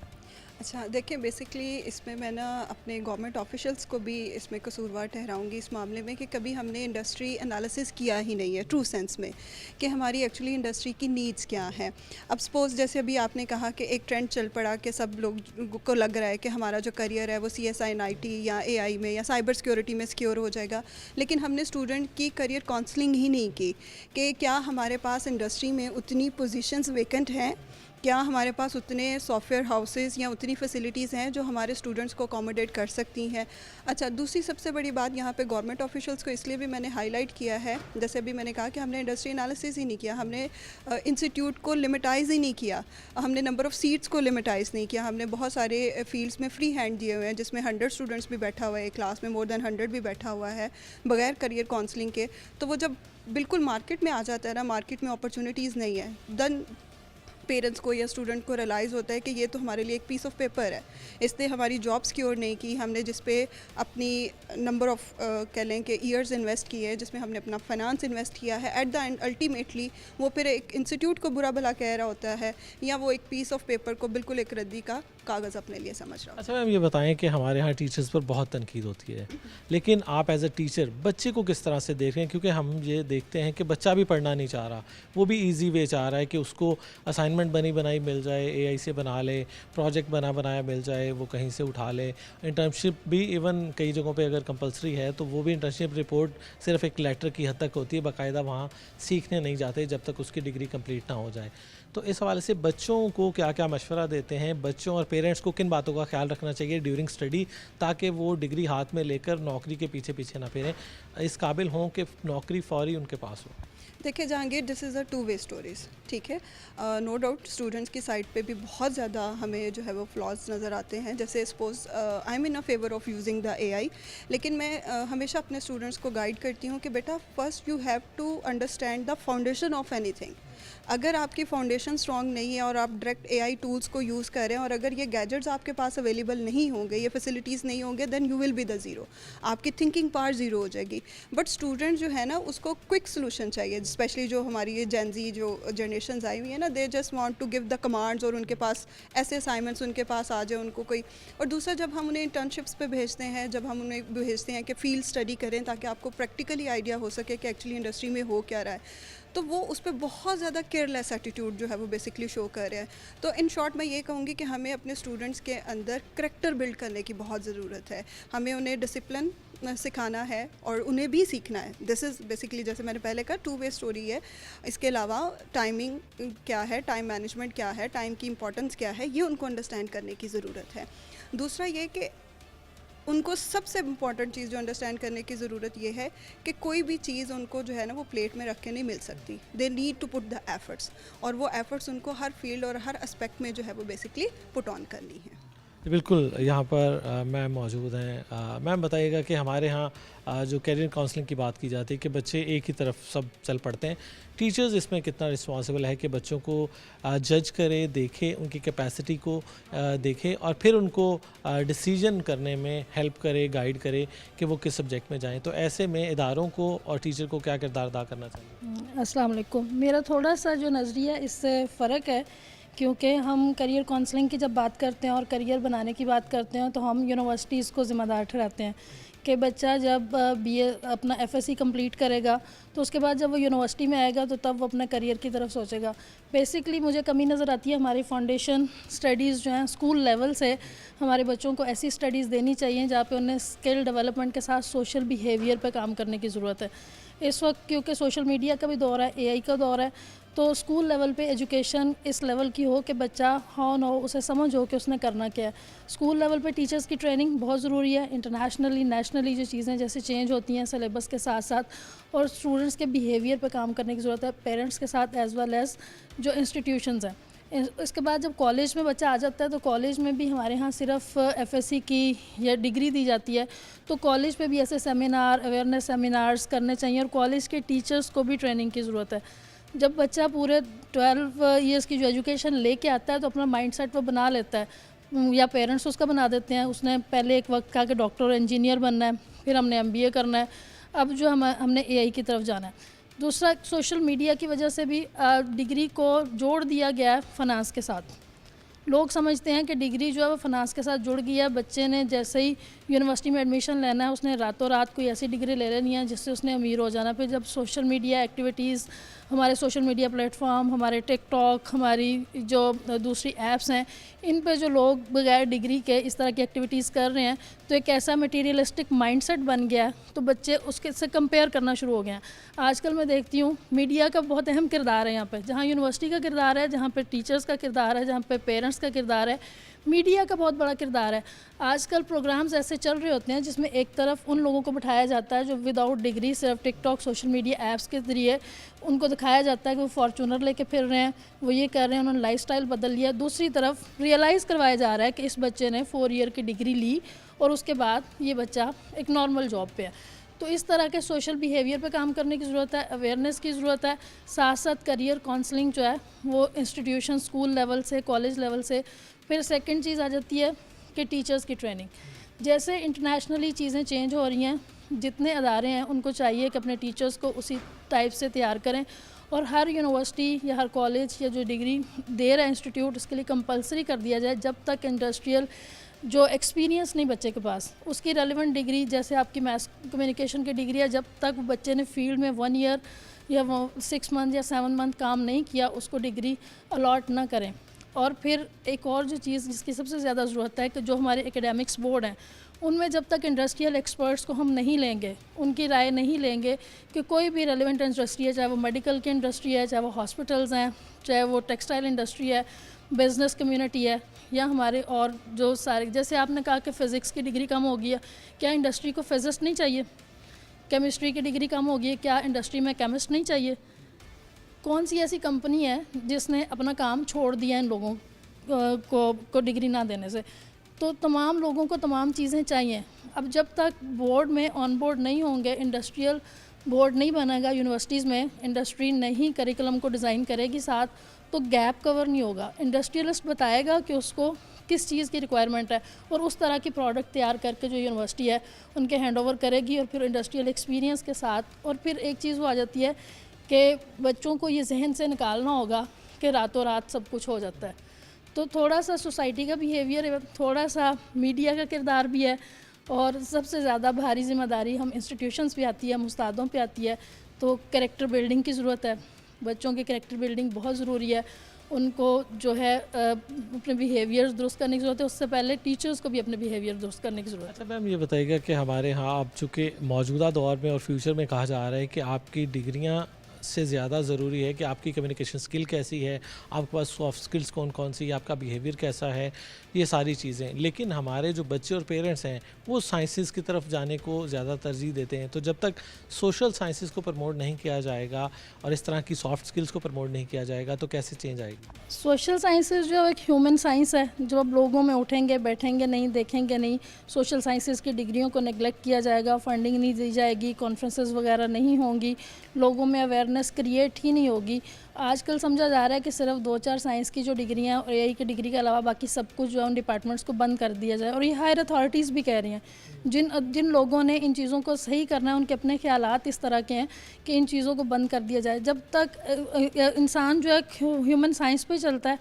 अच्छा, देखिए बेसिकली इसमें मैं ना अपने गवर्नमेंट ऑफिशियल्स को भी इसमें कसूरवार ठहराऊंगी इस मामले में कि कभी हमने इंडस्ट्री एनालिसिस किया ही नहीं है ट्रू सेंस में कि हमारी एक्चुअली इंडस्ट्री की नीड्स क्या हैं। अब सपोज़ जैसे अभी आपने कहा कि एक ट्रेंड चल पड़ा कि सब लोग को लग रहा है कि हमारा जो करियर है वो CSI IT या AI में या साइबर सिक्योरिटी में सिक्योर हो जाएगा, लेकिन हमने स्टूडेंट की करियर काउंसलिंग ही नहीं की कि क्या हमारे पास इंडस्ट्री में उतनी पोजीशंस वेकेंट हैं, क्या हमारे पास उतने सॉफ्टवेयर हाउसेस या उतनी फैसिलिटीज़ हैं जो हमारे स्टूडेंट्स को अकोमोडेट कर सकती हैं। अच्छा, दूसरी सबसे बड़ी बात यहाँ पे गवर्नमेंट ऑफिशियल्स को इसलिए भी मैंने हाईलाइट किया है, जैसे अभी मैंने कहा कि हमने इंडस्ट्री एनालिसिस ही नहीं किया, हमने इंस्टीट्यूट को लिमिटाइज़ ही नहीं किया, हमने नंबर ऑफ़ सीट्स को लिमिटाइज़ नहीं किया। हमने बहुत सारे फील्ड्स में फ्री हैंड दिए हुए हैं जिसमें 100 स्टूडेंट्स भी बैठा हुआ है, क्लास में मोर दैन 100 भी बैठा हुआ है बगैर करियर काउंसलिंग के। तो वो जब बिल्कुल मार्केट में आ जाता है ना, मार्केट में अपॉर्चुनिटीज़ नहीं है, देन पेरेंट्स को या स्टूडेंट को रियलाइज़ होता है कि ये तो हमारे लिए एक पीस ऑफ पेपर है, इसने हमारी जॉब सिक्योर नहीं की, हमने जिस पे अपनी नंबर ऑफ कह लें कि ईयर्स इन्वेस्ट किए हैं, जिसमें हमने अपना फाइनेंस इन्वेस्ट किया है, एट द एंड अल्टीमेटली वो फिर एक इंस्टीट्यूट को बुरा भला कह रहा होता है या वो एक पीस ऑफ पेपर को बिल्कुल एक रद्दी का कागज़ अपने लिए समझ रहा होता है। अच्छा मैम, ये बताएं कि हमारे यहाँ टीचर्स पर बहुत तनकीद होती है, लेकिन आप एज अ टीचर बच्चे को किस तरह से देख रहे हैं? क्योंकि हम ये देखते हैं कि बच्चा भी पढ़ना नहीं चाह रहा, वो भी इजी वे चाह रहा है कि उसको असाइनमेंट बनी बनाई मिल जाए, एआई से बना ले, प्रोजेक्ट बना बनाया मिल जाए, वो कहीं से उठा ले। इंटर्नशिप भी इवन कई जगहों पे अगर कंपलसरी है तो वो भी इंटर्नशिप रिपोर्ट सिर्फ एक लेटर की हद तक होती है, बाकायदा वहाँ सीखने नहीं जाते जब तक उसकी डिग्री कंप्लीट ना हो जाए। तो इस हवाले से बच्चों को क्या क्या मशवरा देते हैं, बच्चों और पेरेंट्स को किन बातों का ख्याल रखना चाहिए ड्यूरिंग स्टडी, ताकि वो डिग्री हाथ में लेकर नौकरी के पीछे पीछे ना फिरें, इस काबिल हों कि नौकरी फौरी उनके पास हो? देखिए Jahangir, this is a two way stories, ठीक है। नो डाउट स्टूडेंट्स की साइड पे भी बहुत ज़्यादा हमें जो है वो फ्लॉज नज़र आते हैं। जैसे suppose I am in a favour of using the AI, लेकिन मैं हमेशा अपने स्टूडेंट्स को गाइड करती हूँ कि बेटा first you have to understand the foundation of anything. अगर आपकी फाउंडेशन स्ट्रॉन्ग नहीं है और आप डायरेक्ट एआई टूल्स को यूज़ कर रहे हैं और अगर ये गैजेट्स आपके पास अवेलेबल नहीं होंगे, ये फैसिलिटीज़ नहीं होंगे, then you will be the zero, आपकी थिंकिंग पावर ज़ीरो हो जाएगी। बट स्टूडेंट जो है ना, उसको क्विक सोल्यूशन चाहिए, स्पेशली जो हमारी ये जेन ज़ी जो जनरेशन आई हुई है ना, they just want to give the commands और उनके पास ऐसे असाइनमेंट्स उनके पास आ जाए उनको कोई। और दूसरा, जब हम उन्हें इंटर्नशिप्स पे भेजते हैं, जब हम उन्हें भेजते हैं कि फील्ड स्टडी करें ताकि आपको प्रैक्टिकली आइडिया हो सके कि एक्चुअली इंडस्ट्री में हो क्या रहा है, तो वो उस पर बहुत ज़्यादा केयरलेस एटीट्यूड जो है वो बेसिकली शो कर रहे हैं। तो इन शॉर्ट मैं ये कहूँगी कि हमें अपने स्टूडेंट्स के अंदर करैक्टर बिल्ड करने की बहुत ज़रूरत है। हमें उन्हें डिसिप्लिन सिखाना है और उन्हें भी सीखना है। दिस इज़ बेसिकली, जैसे मैंने पहले कहा, टू वे स्टोरी है। इसके अलावा टाइमिंग क्या है, टाइम मैनेजमेंट क्या है, टाइम की इंपॉर्टेंस क्या है, ये उनको अंडरस्टैंड करने की ज़रूरत है। दूसरा ये कि उनको सबसे इम्पॉर्टेंट चीज़ जो अंडरस्टैंड करने की ज़रूरत ये है कि कोई भी चीज़ उनको जो है ना वो प्लेट में रख के नहीं मिल सकती। They need to put the efforts, और वो एफर्ट्स उनको हर फील्ड और हर एस्पेक्ट में जो है वो बेसिकली पुट ऑन करनी है। बिल्कुल, यहाँ पर मैम मौजूद हैं। मैम बताइएगा कि हमारे यहाँ जो कैरियर काउंसलिंग की बात की जाती है कि बच्चे एक ही तरफ सब चल पड़ते हैं, टीचर्स इसमें कितना रिस्पॉन्सिबल है कि बच्चों को जज करे, देखे, उनकी कैपेसिटी को देखे और फिर उनको डिसीजन करने में हेल्प करे, गाइड करे कि वो किस सब्जेक्ट में जाएं? तो ऐसे में इदारों को और टीचर को क्या किरदार अदा करना चाहिए? अस्सलाम वालेकुम। मेरा थोड़ा सा जो नज़रिया इससे फ़र्क है, क्योंकि हम करियर काउंसलिंग की जब बात करते हैं और करियर बनाने की बात करते हैं तो हम यूनिवर्सिटीज़ को ज़िम्मेदार ठहराते हैं कि बच्चा जब बीए अपना एफएससी कंप्लीट करेगा तो उसके बाद जब वो यूनिवर्सिटी में आएगा तो तब वो अपना करियर की तरफ सोचेगा। बेसिकली मुझे कमी नज़र आती है हमारी फाउंडेशन स्टडीज़ जो हैं स्कूल लेवल से हमारे बच्चों को ऐसी स्टडीज़ देनी चाहिए जहाँ पे उन्हें स्किल डेवलपमेंट के साथ सोशल बिहेवियर पे काम करने की ज़रूरत है। इस वक्त क्योंकि सोशल मीडिया का भी दौर है, एआई का दौर है, तो स्कूल लेवल पे एजुकेशन इस लेवल की हो कि बच्चा हाँ ना हो, उसे समझ हो कि उसने करना क्या है। स्कूल लेवल पे टीचर्स की ट्रेनिंग बहुत ज़रूरी है। इंटरनेशनली नेशनली जो चीज़ें जैसे चेंज होती हैं सिलेबस के साथ साथ, और स्टूडेंट्स के बिहेवियर पे काम करने की ज़रूरत है पेरेंट्स के साथ एज़ वेल एज़ जो इंस्टीट्यूशंस हैं। इसके बाद जब कॉलेज में बच्चा आ जाता है तो कॉलेज में भी हमारे यहाँ सिर्फ एफएससी की या डिग्री दी जाती है, तो कॉलेज पे भी ऐसे सेमिनार, अवेयरनेस सेमिनार्स करने चाहिए और कॉलेज के टीचर्स को भी ट्रेनिंग की ज़रूरत है। जब बच्चा पूरे 12 इयर्स की जो एजुकेशन लेके आता है तो अपना माइंडसेट वो बना लेता है, या पेरेंट्स उसका बना देते हैं। उसने पहले एक वक्त कहा कि डॉक्टर और इंजीनियर बनना है, फिर हमने MBA करना है, अब जो हमने AI की तरफ जाना है। दूसरा, सोशल मीडिया की वजह से भी डिग्री को जोड़ दिया गया है फाइनेंस के साथ। लोग समझते हैं कि डिग्री जो है वो फाइनेंस के साथ जुड़ गई है। बच्चे ने जैसे ही यूनिवर्सिटी में एडमिशन लेना है उसने रातों रात कोई ऐसी डिग्री ले लेनी है जिससे उसने अमीर हो जाना। फिर जब सोशल मीडिया एक्टिविटीज़, हमारे सोशल मीडिया प्लेटफॉर्म, हमारे टिकटॉक, हमारी जो दूसरी ऐप्स हैं, इन पे जो लोग बगैर डिग्री के इस तरह की एक्टिविटीज़ कर रहे हैं तो एक ऐसा मटीरियलिस्टिक माइंडसेट बन गया तो बच्चे उसके से कंपेयर करना शुरू हो गए हैं। आजकल मैं देखती हूँ मीडिया का बहुत अहम किरदार है यहाँ पे, जहाँ यूनिवर्सिटी का किरदार है, जहाँ पे टीचर्स का किरदार है, जहाँ पे पेरेंट्स का किरदार है, मीडिया का बहुत बड़ा किरदार है। आजकल प्रोग्राम्स ऐसे चल रहे होते हैं जिसमें एक तरफ उन लोगों को बिठाया जाता है जो विदाउट डिग्री सिर्फ टिकटॉक, सोशल मीडिया ऐप्स के ज़रिए उनको दिखाया जाता है कि वो फॉर्चूनर लेके फिर रहे हैं, वो ये कर रहे हैं, उन्होंने लाइफस्टाइल बदल लिया। दूसरी तरफ रियलाइज़ करवाया जा रहा है कि इस बच्चे ने 4 ईयर की डिग्री ली और उसके बाद ये बच्चा एक नॉर्मल जॉब पे है। तो इस तरह के सोशल बिहेवियर पे काम करने की ज़रूरत है, अवेयरनेस की ज़रूरत है। साथ साथ करियर काउंसलिंग जो है वो इंस्टीट्यूशन स्कूल लेवल से, कॉलेज लेवल से। फिर सेकंड चीज़ आ जाती है कि टीचर्स की ट्रेनिंग। जैसे इंटरनेशनली चीज़ें चेंज हो रही हैं, जितने अदारे हैं उनको चाहिए कि अपने टीचर्स को उसी टाइप से तैयार करें, और हर यूनिवर्सिटी या हर कॉलेज या जो डिग्री दे रहा है इंस्टीट्यूट, उसके लिए कंपलसरी कर दिया जाए जब तक इंडस्ट्रियल जो एक्सपीरियंस नहीं बच्चे के पास, उसकी रेलिवेंट डिग्री, जैसे आपकी मैथ कम्युनिकेशन की डिग्री है, जब तक बच्चे ने फील्ड में 1 ईयर या 6 मंथ या 7 मंथ काम नहीं किया, उसको डिग्री अलॉट ना करें। और फिर एक और जो चीज़ जिसकी सबसे ज़्यादा ज़रूरत है कि जो हमारे एकेडमिक्स बोर्ड हैं, उनमें जब तक इंडस्ट्रियल एक्सपर्ट्स को हम नहीं लेंगे, उनकी राय नहीं लेंगे कि कोई भी रेलिवेंट इंडस्ट्री है, चाहे वो मेडिकल की इंडस्ट्री है, चाहे वो हॉस्पिटल्स हैं, चाहे वो टेक्सटाइल इंडस्ट्री है, बिज़नेस कम्युनिटी है, या हमारे और जो सारे, जैसे आपने कहा कि फ़िज़िक्स की डिग्री कम हो गई है, क्या इंडस्ट्री को फिज़िस्ट नहीं चाहिए? केमिस्ट्री की डिग्री कम हो गई है, क्या इंडस्ट्री में केमिस्ट नहीं चाहिए? कौन सी ऐसी कंपनी है जिसने अपना काम छोड़ दिया इन लोगों को डिग्री ना देने से? तो तमाम लोगों को तमाम चीज़ें चाहिए। अब जब तक बोर्ड में ऑन बोर्ड नहीं होंगे, इंडस्ट्रियल बोर्ड नहीं बनेगा यूनिवर्सिटीज़ में, इंडस्ट्री नहीं करिकुलम को डिज़ाइन करेगी साथ, तो गैप कवर नहीं होगा। इंडस्ट्रियलिस्ट बताएगा कि उसको किस चीज़ की रिक्वायरमेंट है, और उस तरह की प्रोडक्ट तैयार करके जो यूनिवर्सिटी है उनके हैंड ओवर करेगी, और फिर इंडस्ट्रियल एक्सपीरियंस के साथ। और फिर एक चीज़ वो आ जाती है कि बच्चों को ये जहन से निकालना होगा कि रातों रात सब कुछ हो जाता है। तो थोड़ा सा सोसाइटी का बिहेवियर है, थोड़ा सा मीडिया का किरदार भी है, और सबसे ज़्यादा भारी जिम्मेदारी हम इंस्टीट्यूशंस पे आती है, हम उस्तादों पे आती है। तो कैरेक्टर बिल्डिंग की ज़रूरत है, बच्चों की कैरेक्टर बिल्डिंग बहुत ज़रूरी है। उनको जो है अपने बिहेवियर दुरुस्त करने की ज़रूरत है, उससे पहले टीचर्स को भी अपने बिहेवियर दुरुस्त करने की ज़रूरत है। अच्छा मैम, ये बताइएगा कि हमारे यहाँ अब चूँकि मौजूदा दौर में और फ्यूचर में कहा जा रहा है कि आपकी डिग्रियाँ से ज़्यादा ज़रूरी है कि आपकी कम्युनिकेशन स्किल कैसी है, आपके पास सॉफ्ट स्किल्स कौन कौन सी है, आपका बिहेवियर कैसा है, ये सारी चीज़ें। लेकिन हमारे जो बच्चे और पेरेंट्स हैं वो साइंसेस की तरफ जाने को ज़्यादा तरजीह देते हैं। तो जब तक सोशल साइंसेस को प्रमोट नहीं किया जाएगा और इस तरह की सॉफ्ट स्किल्स को प्रमोट नहीं किया जाएगा तो कैसे चेंज आएगी? सोशल साइंसेज जो एक ह्यूमन साइंस है, जो अब लोगों में उठेंगे, बैठेंगे नहीं, देखेंगे नहीं, सोशल साइंसेज की डिग्रियों को नेगलेक्ट किया जाएगा, फंडिंग नहीं दी जाएगी, कॉन्फ्रेंसेस वगैरह नहीं होंगी, लोगों में अवेयरनेस क्रिएट ही नहीं होगी। आजकल समझा जा रहा है कि सिर्फ 2-4 साइंस की जो डिग्रियाँ और एआई की डिग्री के अलावा बाकी सब कुछ जो है उन डिपार्टमेंट्स को बंद कर दिया जाए। और ये हायर अथॉरिटीज़ भी कह रही हैं, जिन लोगों ने इन चीज़ों को सही करना है, उनके अपने ख्यालात इस तरह के हैं कि इन चीज़ों को बंद कर दिया जाए। जब तक इंसान जो है ह्यूमन साइंस पे चलता है,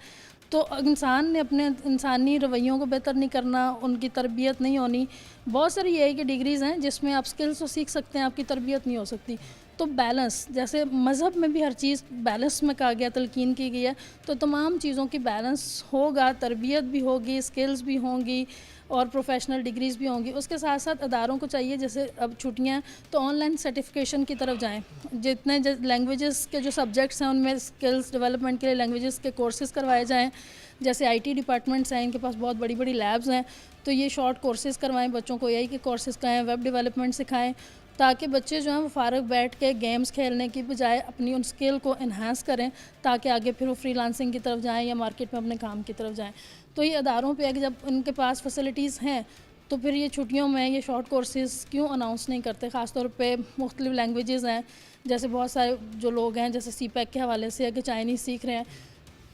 तो इंसान ने अपने इंसानी रवैयों को बेहतर नहीं करना, उनकी तरबियत नहीं होनी। बहुत सारी एआई की डिग्रीज़ हैं जिसमें आप स्किल्स तो सीख सकते हैं, आपकी तरबियत नहीं हो सकती। तो बैलेंस, जैसे मज़हब में भी हर चीज़ बैलेंस में कहा गया, तलकीन की गई है, तो तमाम चीज़ों की बैलेंस होगा, तरबियत भी होगी, स्किल्स भी होंगी और प्रोफेशनल डिग्रीज़ भी होंगी। उसके साथ साथ अदारों को चाहिए, जैसे अब छुट्टियाँ तो ऑनलाइन सर्टिफिकेशन की तरफ जाएं, जितने लैंग्वेजेस के जो सब्जेक्ट्स हैं उनमें स्किल्स डेवलपमेंट के लिए लैंग्वेजेस के कोर्सेज़ करवाए जाएँ। जैसे आईटी डिपार्टमेंट्स हैं, इनके पास बहुत बड़ी बड़ी लैब्स हैं, तो ये शॉर्ट कोर्सेज़ करवाएं, बच्चों को एआई के कोर्सेज़ कराएँ, वेब डेवलपमेंट सिखाएँ, ताकि बच्चे जो हैं वो फ़ारग बैठ के गेम्स खेलने की बजाय अपनी उन स्किल को इन्हांस करें, ताकि आगे फिर वो फ्रीलांसिंग की तरफ जाएं या मार्केट में अपने काम की तरफ जाएं। तो ये अदारों पे है कि जब इनके पास फैसिलिटीज़ हैं तो फिर ये छुट्टियों में ये शॉर्ट कोर्सेज़ क्यों अनाउंस नहीं करते। ख़ासतौर पे मुख्तलिफ लैंग्वेजेज़ हैं, जैसे बहुत सारे जो लोग हैं जैसे सीपैक के हवाले से है कि चाइनीज़ सीख रहे हैं,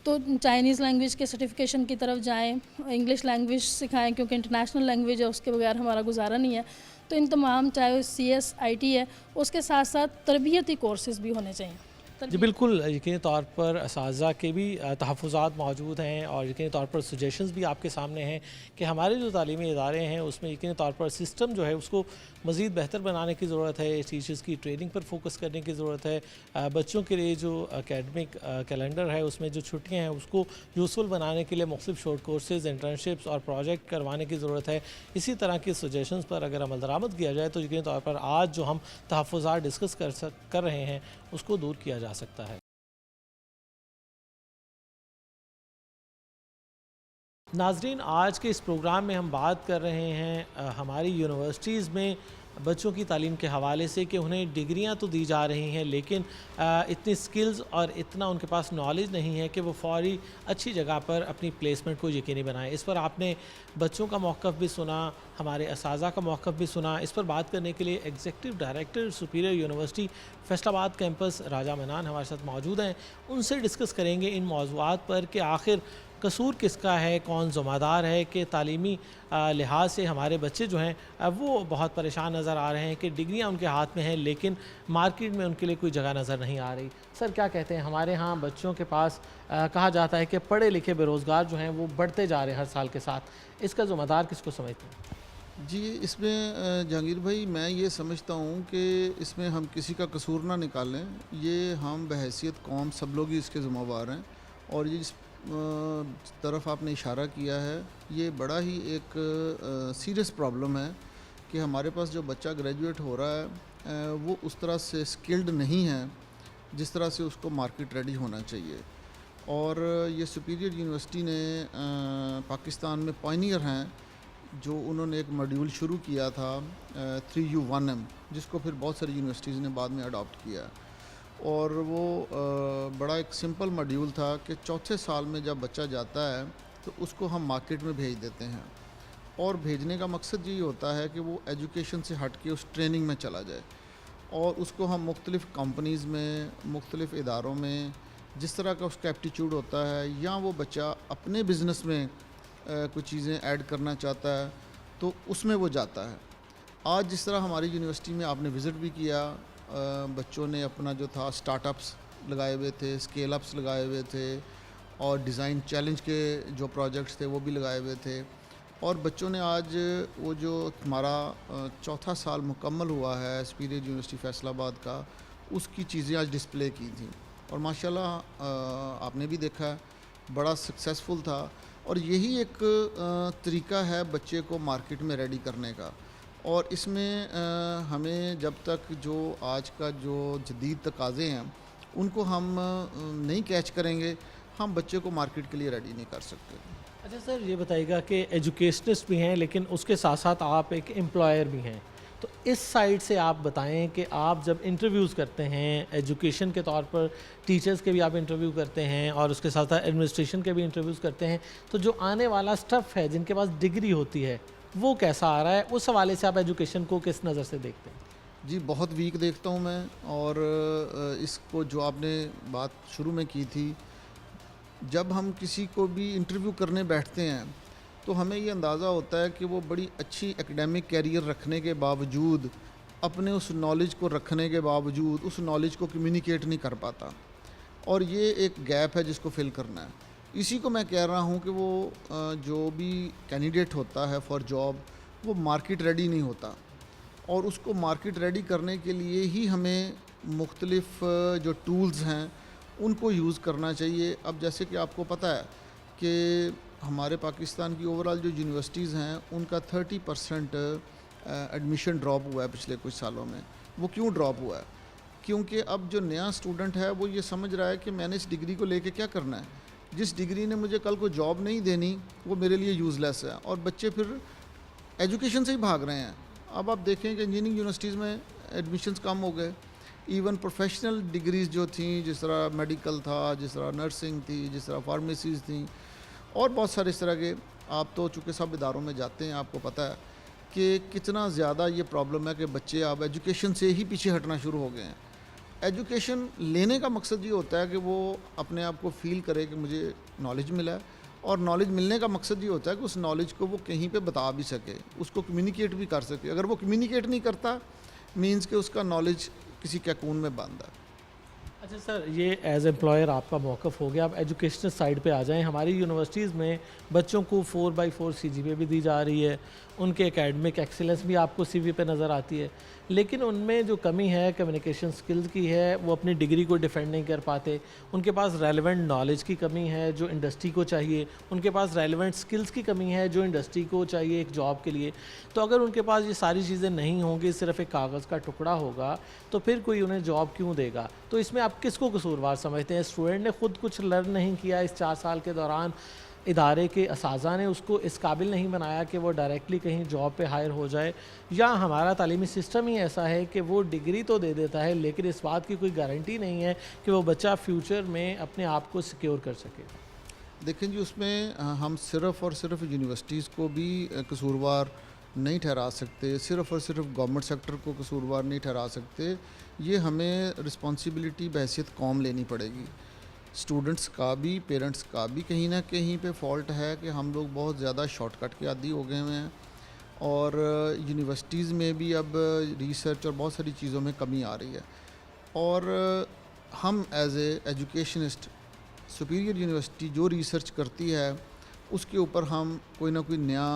तो चाइनीज़ लैंग्वेज के सर्टिफिकेशन की तरफ जाएँ, इंग्लिश लैंग्वेज सिखाएँ, क्योंकि इंटरनेशनल लैंग्वेज है, उसके बगैर हमारा गुजारा नहीं है। तो इन तमाम, चाहे वो CS IT है, उसके साथ साथ तरबियती कोर्सेज़ भी होने चाहिए। जी बिल्कुल, यकीनी तौर पर असातिज़ा के भी तहफ़्फ़ुज़ात मौजूद हैं और यकीनी तौर पर सजेशंस भी आपके सामने हैं कि हमारे जो तालीमी इदारे हैं उसमें यकीनी तौर पर सिस्टम जो है उसको मज़ीद बेहतर बनाने की ज़रूरत है, टीचर्स की ट्रेनिंग पर फोकस करने की ज़रूरत है, बच्चों के लिए जो एकेडमिक कैलेंडर है उसमें जो छुट्टियाँ हैं उसको यूज़फुल बनाने के लिए मुख्तलिफ शॉर्ट कोर्सेज़, इंटर्नशिप्स और प्रोजेक्ट करवाने की ज़रूरत है। इसी तरह के सजेशंस पर अगर अमल दरामद किया जाए तो यकीनी तौर पर आज जो हम तहफ़्फ़ुज़ात डिस्कस कर रहे हैं उसको दूर किया जा सकता है। नाज़रीन, आज के इस प्रोग्राम में हम बात कर रहे हैं हमारी यूनिवर्सिटीज़ में बच्चों की तालीम के हवाले से कि उन्हें डिग्रियां तो दी जा रही हैं लेकिन इतनी स्किल्स और इतना उनके पास नॉलेज नहीं है कि वो फौरी अच्छी जगह पर अपनी प्लेसमेंट को यकीनी बनाएं। इस पर आपने बच्चों का मौक़िफ़ भी सुना, हमारे असातिज़ा का मौक़िफ़ भी सुना। इस पर बात करने के लिए executive director Superior University Faisalabad campus Raja Manan हमारे साथ मौजूद हैं। उनसे डिस्कस करेंगे इन मौज़ूआत पर कि आखिर कसूर किसका है, कौन ज़िम्मेदार है कि तालीमी लिहाज से हमारे बच्चे जो हैं वो बहुत परेशान नज़र आ रहे हैं कि डिग्रियां उनके हाथ में हैं लेकिन मार्केट में उनके लिए कोई जगह नज़र नहीं आ रही। सर क्या कहते हैं, हमारे यहाँ बच्चों के पास कहा जाता है कि पढ़े लिखे बेरोज़गार जो हैं वो बढ़ते जा रहे हैं हर साल के साथ, इसका ज़िम्मेदार किसको समझते हैं? जी, इसमें जहांगीर भाई मैं ये समझता हूँ कि इसमें हम किसी का कसूर ना निकालें, ये हम बहैसियत कौम सब लोग ही इसके ज़िम्मेवार हैं। और ये जिस तरफ आपने इशारा किया है ये बड़ा ही एक सीरियस प्रॉब्लम है कि हमारे पास जो बच्चा ग्रेजुएट हो रहा है वो उस तरह से स्किल्ड नहीं है जिस तरह से उसको मार्केट रेडी होना चाहिए। और ये सुपीरियर यूनिवर्सिटी ने पाकिस्तान में पायनियर हैं जो उन्होंने एक मॉड्यूल शुरू किया था 3U1M, जिसको फिर बहुत सारी यूनिवर्सिटीज़ ने बाद में अडॉप्ट किया। और वो बड़ा एक सिंपल मॉड्यूल था कि चौथे साल में जब बच्चा जाता है तो उसको हम मार्केट में भेज देते हैं और भेजने का मकसद यही होता है कि वो एजुकेशन से हट के उस ट्रेनिंग में चला जाए और उसको हम मुख्तलिफ़ कंपनीज़ में, मुख्तलिफ़ इदारों में जिस तरह का उसका एप्टीट्यूड होता है या वो बच्चा अपने बिज़नेस में कुछ चीज़ें ऐड करना चाहता है तो उसमें वो जाता है। आज जिस तरह हमारी यूनिवर्सिटी में आपने विज़िट भी किया, बच्चों ने अपना जो था स्टार्टअप्स लगाए हुए थे, स्केल अप्स लगाए हुए थे और डिज़ाइन चैलेंज के जो प्रोजेक्ट्स थे वो भी लगाए हुए थे। और बच्चों ने आज वो जो हमारा चौथा साल मुकम्मल हुआ है सुपीरियर यूनिवर्सिटी फैसलाबाद का, उसकी चीज़ें आज डिस्प्ले की थी और माशाल्लाह आपने भी देखा बड़ा सक्सेसफुल था। और यही एक तरीका है बच्चे को मार्केट में रेडी करने का। और इसमें हमें जब तक जो आज का जो जदीद तकाज़े हैं उनको हम नहीं कैच करेंगे, हम बच्चे को मार्केट के लिए रेडी नहीं कर सकते। अच्छा सर, ये बताइएगा कि एजुकेशनिस्ट भी हैं लेकिन उसके साथ साथ आप एक एम्प्लॉयर भी हैं, तो इस साइड से आप बताएं कि आप जब इंटरव्यूज़ करते हैं एजुकेशन के तौर पर, टीचर्स के भी आप इंटरव्यू करते हैं और उसके साथ साथ एडमिनिस्ट्रेशन के भी इंटरव्यूज़ करते हैं, तो जो आने वाला स्टफ़ है जिनके पास डिग्री होती है वो कैसा आ रहा है, उस हवाले से आप एजुकेशन को किस नज़र से देखते हैं? जी, बहुत वीक देखता हूँ मैं। और इसको जो आपने बात शुरू में की थी, जब हम किसी को भी इंटरव्यू करने बैठते हैं तो हमें ये अंदाज़ा होता है कि वो बड़ी अच्छी एकेडमिक कैरियर रखने के बावजूद, अपने उस नॉलेज को रखने के बावजूद उस नॉलेज को कम्युनिकेट नहीं कर पाता और ये एक गैप है जिसको फिल करना है। इसी को मैं कह रहा हूँ कि वो जो भी कैंडिडेट होता है फॉर जॉब वो मार्केट रेडी नहीं होता और उसको मार्केट रेडी करने के लिए ही हमें मुख्तलिफ़ जो टूल्स हैं उनको यूज़ करना चाहिए। अब जैसे कि आपको पता है कि हमारे पाकिस्तान की ओवरऑल जो यूनिवर्सिटीज़ हैं उनका 30% एडमिशन ड्रॉप हुआ है पिछले कुछ सालों में। वो क्यों ड्रॉप हुआ है? क्योंकि अब जो नया स्टूडेंट है वो ये समझ रहा है कि मैंने इस डिग्री को लेके क्या करना है, जिस डिग्री ने मुझे कल को जॉब नहीं देनी वो मेरे लिए यूज़लेस है और बच्चे फिर एजुकेशन से ही भाग रहे हैं। अब आप देखें कि इंजीनियरिंग यूनिवर्सिटीज़ में एडमिशन्स कम हो गए, इवन प्रोफेशनल डिग्रीज़ जो थी, जिस तरह मेडिकल था, जिस तरह नर्सिंग थी, जिस तरह फार्मेसीज़ थी और बहुत सारे इस तरह के, आप तो चूँकि सब इदारों में जाते हैं आपको पता है कि कितना ज़्यादा ये प्रॉब्लम है कि बच्चे अब एजुकेशन से ही पीछे हटना शुरू हो गए हैं। एजुकेशन लेने का मकसद ये होता है कि वो अपने आप को फ़ील करे कि मुझे नॉलेज मिला है और नॉलेज मिलने का मकसद ये होता है कि उस नॉलेज को वो कहीं पे बता भी सके, उसको कम्युनिकेट भी कर सके। अगर वो कम्युनिकेट नहीं करता मीन्स कि उसका नॉलेज किसी कैकून में बंद है। अच्छा सर, ये एज एम्प्लॉयर आपका मौक़िफ़ हो गया, अब एजुकेशनल साइड पे आ जाएं। हमारी यूनिवर्सिटीज़ में बच्चों को 4/4 CGPA भी दी जा रही है, उनके एकेडमिक एक्सीलेंस भी आपको CV पे नज़र आती है, लेकिन उनमें जो कमी है कम्युनिकेशन स्किल्स की है, वो अपनी डिग्री को डिफेंड नहीं कर पाते, उनके पास रेलेवेंट नॉलेज की कमी है जो इंडस्ट्री को चाहिए, उनके पास रेलेवेंट स्किल्स की कमी है जो इंडस्ट्री को चाहिए एक जॉब के लिए। तो अगर उनके पास ये सारी चीज़ें नहीं होंगी, सिर्फ एक कागज़ का टुकड़ा होगा, तो फिर कोई उन्हें जॉब क्यों देगा? तो इसमें आप किसको कसूरवार समझते हैं? स्टूडेंट ने ख़ुद कुछ लर्न नहीं किया इस 4 साल के दौरान, इदारे के असाज़ा ने उसको इस काबिल नहीं बनाया कि वो डायरेक्टली कहीं जॉब पे हायर हो जाए, या हमारा तालीमी सिस्टम ही ऐसा है कि वो डिग्री तो दे देता है लेकिन इस बात की कोई गारंटी नहीं है कि वो बच्चा फ्यूचर में अपने आप को सिक्योर कर सके? देखें जी, उसमें हम सिर्फ़ और सिर्फ यूनिवर्सिटीज़ को भी कसूरवार नहीं ठहरा सकते, सिर्फ़ और सिर्फ गवर्नमेंट सेक्टर को कसूरवार नहीं ठहरा सकते। ये हमें रिस्पॉन्सिबिलिटी बहैसियत कौम लेनी पड़ेगी। स्टूडेंट्स का भी, पेरेंट्स का भी कहीं ना कहीं पे फॉल्ट है कि हम लोग बहुत ज़्यादा शॉर्टकट के आदी हो गए हुए हैं, और यूनिवर्सिटीज़ में भी अब रिसर्च और बहुत सारी चीज़ों में कमी आ रही है। और हम एज एजुकेशनिस्ट सुपीरियर यूनिवर्सिटी जो रिसर्च करती है उसके ऊपर हम कोई ना कोई नया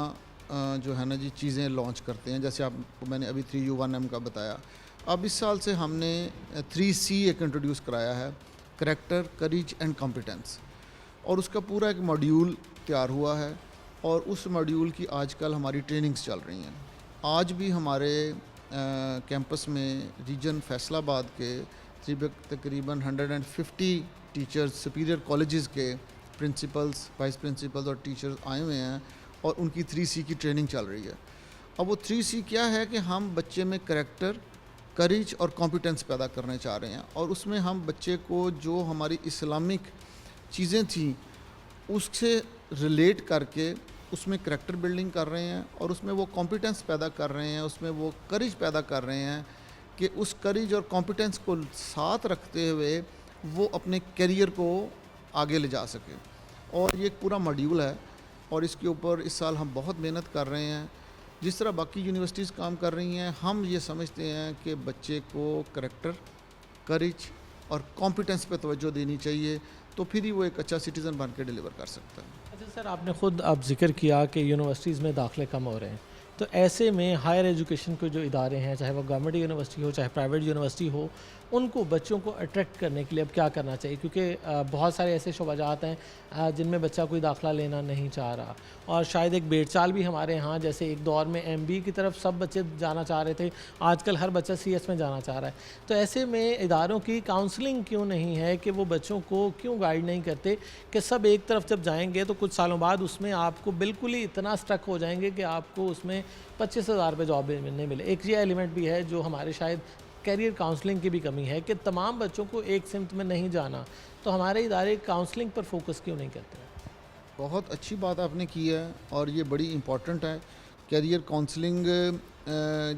जो है ना जी चीज़ें लॉन्च करते हैं। जैसे आपको मैंने अभी 3U1M का बताया। अब इस साल से हमने 3C एक इंट्रोड्यूस कराया है, करैक्टर, करेज एंड कॉम्पिटेंस, और उसका पूरा एक मॉड्यूल तैयार हुआ है और उस मॉड्यूल की आजकल हमारी ट्रेनिंग्स चल रही हैं। आज भी हमारे कैंपस में रीजन फैसलाबाद के तकरीबन 150 टीचर्स सुपीरियर कॉलेजेस के प्रिंसिपल्स, वाइस प्रिंसिपल्स और टीचर्स आए हुए हैं और उनकी 3C की ट्रेनिंग चल रही है। अब वो 3C क्या है कि हम बच्चे में करैक्टर, करेज और कॉम्पिटेंस पैदा करने चाह रहे हैं, और उसमें हम बच्चे को जो हमारी इस्लामिक चीज़ें थी उससे रिलेट करके उसमें करैक्टर बिल्डिंग कर रहे हैं, और उसमें वो कॉम्पिटेंस पैदा कर रहे हैं, उसमें वो करेज पैदा कर रहे हैं कि उस करेज और कॉम्पिटेंस को साथ रखते हुए वो अपने करियर को आगे ले जा सके। और ये एक पूरा मॉड्यूल है और इसके ऊपर इस साल हम बहुत मेहनत कर रहे हैं। जिस तरह बाकी यूनिवर्सिटीज़ काम कर रही हैं, हम ये समझते हैं कि बच्चे को करैक्टर, करेज और कॉम्पिटेंस पे तवज्जो देनी चाहिए, तो फिर ही वो एक अच्छा सिटीज़न बन के डिलीवर कर सकता है। अच्छा सर, आपने ख़ुद अब जिक्र किया कि यूनिवर्सिटीज़ में दाखिले कम हो रहे हैं, तो ऐसे में हायर एजुकेशन के जो इदारे हैं, चाहे वो गवर्नमेंट यूनिवर्सिटी हो चाहे प्राइवेट यूनिवर्सिटी हो, उनको बच्चों को अट्रैक्ट करने के लिए अब क्या करना चाहिए? क्योंकि बहुत सारे ऐसे शोबाजात हैं जिनमें बच्चा कोई दाखिला लेना नहीं चाह रहा, और शायद एक बेड़चाल भी हमारे यहाँ, जैसे एक दौर में MBA की तरफ सब बच्चे जाना चाह रहे थे, आजकल हर बच्चा CS में जाना चाह रहा है। तो ऐसे में इदारों की काउंसलिंग क्यों नहीं है कि वो बच्चों को क्यों गाइड नहीं करते कि सब एक तरफ जब जाएंगे तो कुछ सालों बाद उसमें आपको बिल्कुल ही इतना स्टक हो जाएंगे कि आपको उसमें 25,000 रुपये जॉब नहीं मिले। एक ये एलिमेंट भी है जो हमारे शायद कैरियर काउंसलिंग की भी कमी है कि तमाम बच्चों को एक सिमत में नहीं जाना, तो हमारे इदारे काउंसलिंग पर फोकस क्यों नहीं करते? बहुत अच्छी बात आपने की है और ये बड़ी इम्पॉर्टेंट है। कैरियर काउंसलिंग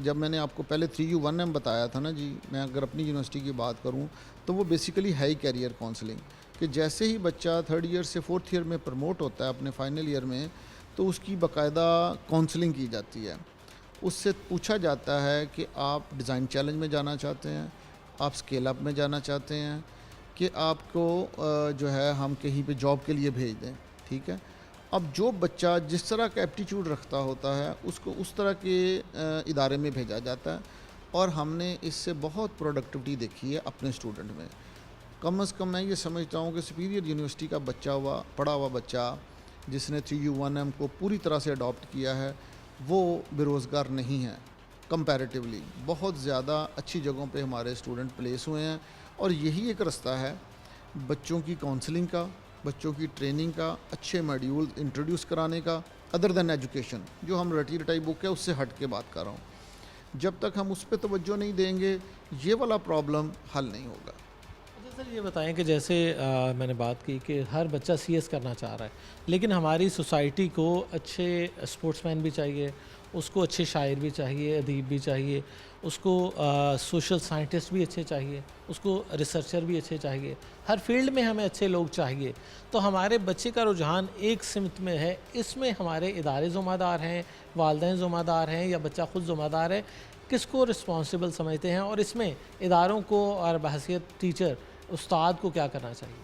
जब मैंने आपको पहले 3U1M बताया था ना जी, मैं अगर अपनी यूनिवर्सिटी की बात करूं तो वो बेसिकली है ही कैरियर काउंसलिंग, कि जैसे ही बच्चा 3rd ईयर से 4th ईयर में प्रमोट होता है अपने फाइनल ईयर में, तो उसकी बाकायदा काउंसलिंग की जाती है। उससे पूछा जाता है कि आप डिज़ाइन चैलेंज में जाना चाहते हैं, आप स्केल अप में जाना चाहते हैं, कि आपको जो है हम कहीं पे जॉब के लिए भेज दें, ठीक है। अब जो बच्चा जिस तरह का एप्टीट्यूड रखता होता है उसको उस तरह के इदारे में भेजा जाता है, और हमने इससे बहुत प्रोडक्टिविटी देखी है अपने स्टूडेंट में। कम से कम मैं ये समझता हूँ कि सुपीरियर यूनिवर्सिटी का पढ़ा हुआ बच्चा जिसने 3U1M को पूरी तरह से अडॉप्ट किया है, वो बेरोज़गार नहीं है। कंपैरेटिवली बहुत ज़्यादा अच्छी जगहों पे हमारे स्टूडेंट प्लेस हुए हैं, और यही एक रास्ता है बच्चों की काउंसलिंग का, बच्चों की ट्रेनिंग का, अच्छे मॉड्यूल इंट्रोड्यूस कराने का, अदर दैन एजुकेशन। जो हम रटी रटाई बुक है उससे हट के बात कर रहा हूँ। जब तक हम उस पर तवज्जो नहीं देंगे ये वाला प्रॉब्लम हल नहीं होगा। सर ये बताएं कि जैसे मैंने बात की कि हर बच्चा CS करना चाह रहा है, लेकिन हमारी सोसाइटी को अच्छे स्पोर्ट्समैन भी चाहिए, उसको अच्छे शायर भी चाहिए, अदीब भी चाहिए, उसको सोशल साइंटिस्ट भी अच्छे चाहिए, उसको रिसर्चर भी अच्छे चाहिए, हर फील्ड में हमें अच्छे लोग चाहिए। तो हमारे बच्चे का रुझान एक सिमत में है, इसमें हमारे इदारे ज़िम्मेदार हैं, वालिदैन ज़िम्मेदार हैं, या बच्चा ख़ुद ज़िम्मेदार है? किसको रिस्पॉन्सिबल समझते हैं, और इसमें इदारों को और बहैसियत टीचर उस्ताद को क्या करना चाहिए?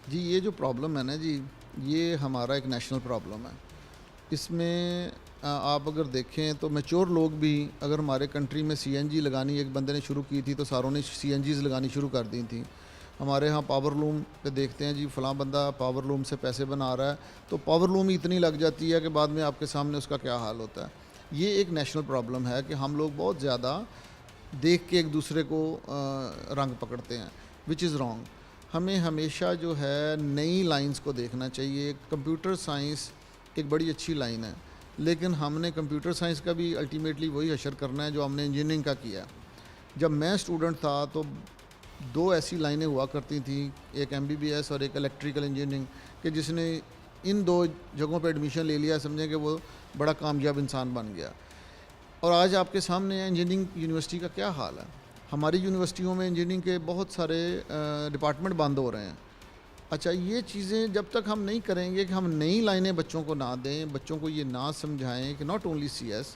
जी ये जो प्रॉब्लम है ना जी, ये हमारा एक नेशनल प्रॉब्लम है। इसमें आप अगर देखें तो मैच्योर लोग भी, अगर हमारे कंट्री में CNG लगानी एक बंदे ने शुरू की थी तो सारों ने CNGs लगानी शुरू कर दी थी। हमारे यहाँ पावर लूम पे देखते हैं जी, फ़लाँ बंदा पावर लूम से पैसे बना रहा है, तो पावर लूम ही इतनी लग जाती है कि बाद में आपके सामने उसका क्या हाल होता है। ये एक नेशनल प्रॉब्लम है कि हम लोग बहुत ज़्यादा देख के एक दूसरे को रंग पकड़ते हैं, विच इज़ रॉन्ग। हमें हमेशा जो है नई लाइंस को देखना चाहिए। कंप्यूटर साइंस एक बड़ी अच्छी लाइन है, लेकिन हमने कंप्यूटर साइंस का भी अल्टीमेटली वही हशर करना है जो हमने इंजीनियरिंग का किया। जब मैं स्टूडेंट था तो 2 ऐसी लाइनें हुआ करती थी, एक MBBS और एक इलेक्ट्रिकल इंजीनियरिंग, कि जिसने इन 2 जगहों पर एडमिशन ले लिया, समझें कि वो बड़ा कामयाब इंसान बन गया। और आज आपके सामने इंजीनियरिंग यूनिवर्सिटी का क्या हाल है। हमारी यूनिवर्सिटियों में इंजीनियरिंग के बहुत सारे डिपार्टमेंट बंद हो रहे हैं। अच्छा, ये चीज़ें जब तक हम नहीं करेंगे कि हम नई लाइनें बच्चों को ना दें, बच्चों को ये ना समझाएं कि not only CS,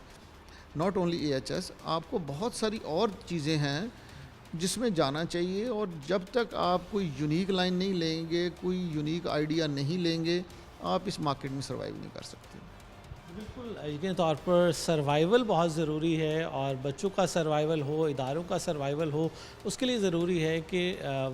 not only AHS, आपको बहुत सारी और चीज़ें हैं जिसमें जाना चाहिए। और जब तक आप कोई यूनिक लाइन नहीं लेंगे, कोई यूनिक आइडिया नहीं लेंगे, आप इस मार्केट में सर्वाइव नहीं कर सकते। बिल्कुल, यकीनी तौर पर सर्वाइवल बहुत ज़रूरी है, और बच्चों का सर्वाइवल हो, इदारों का सर्वाइवल हो, उसके लिए ज़रूरी है कि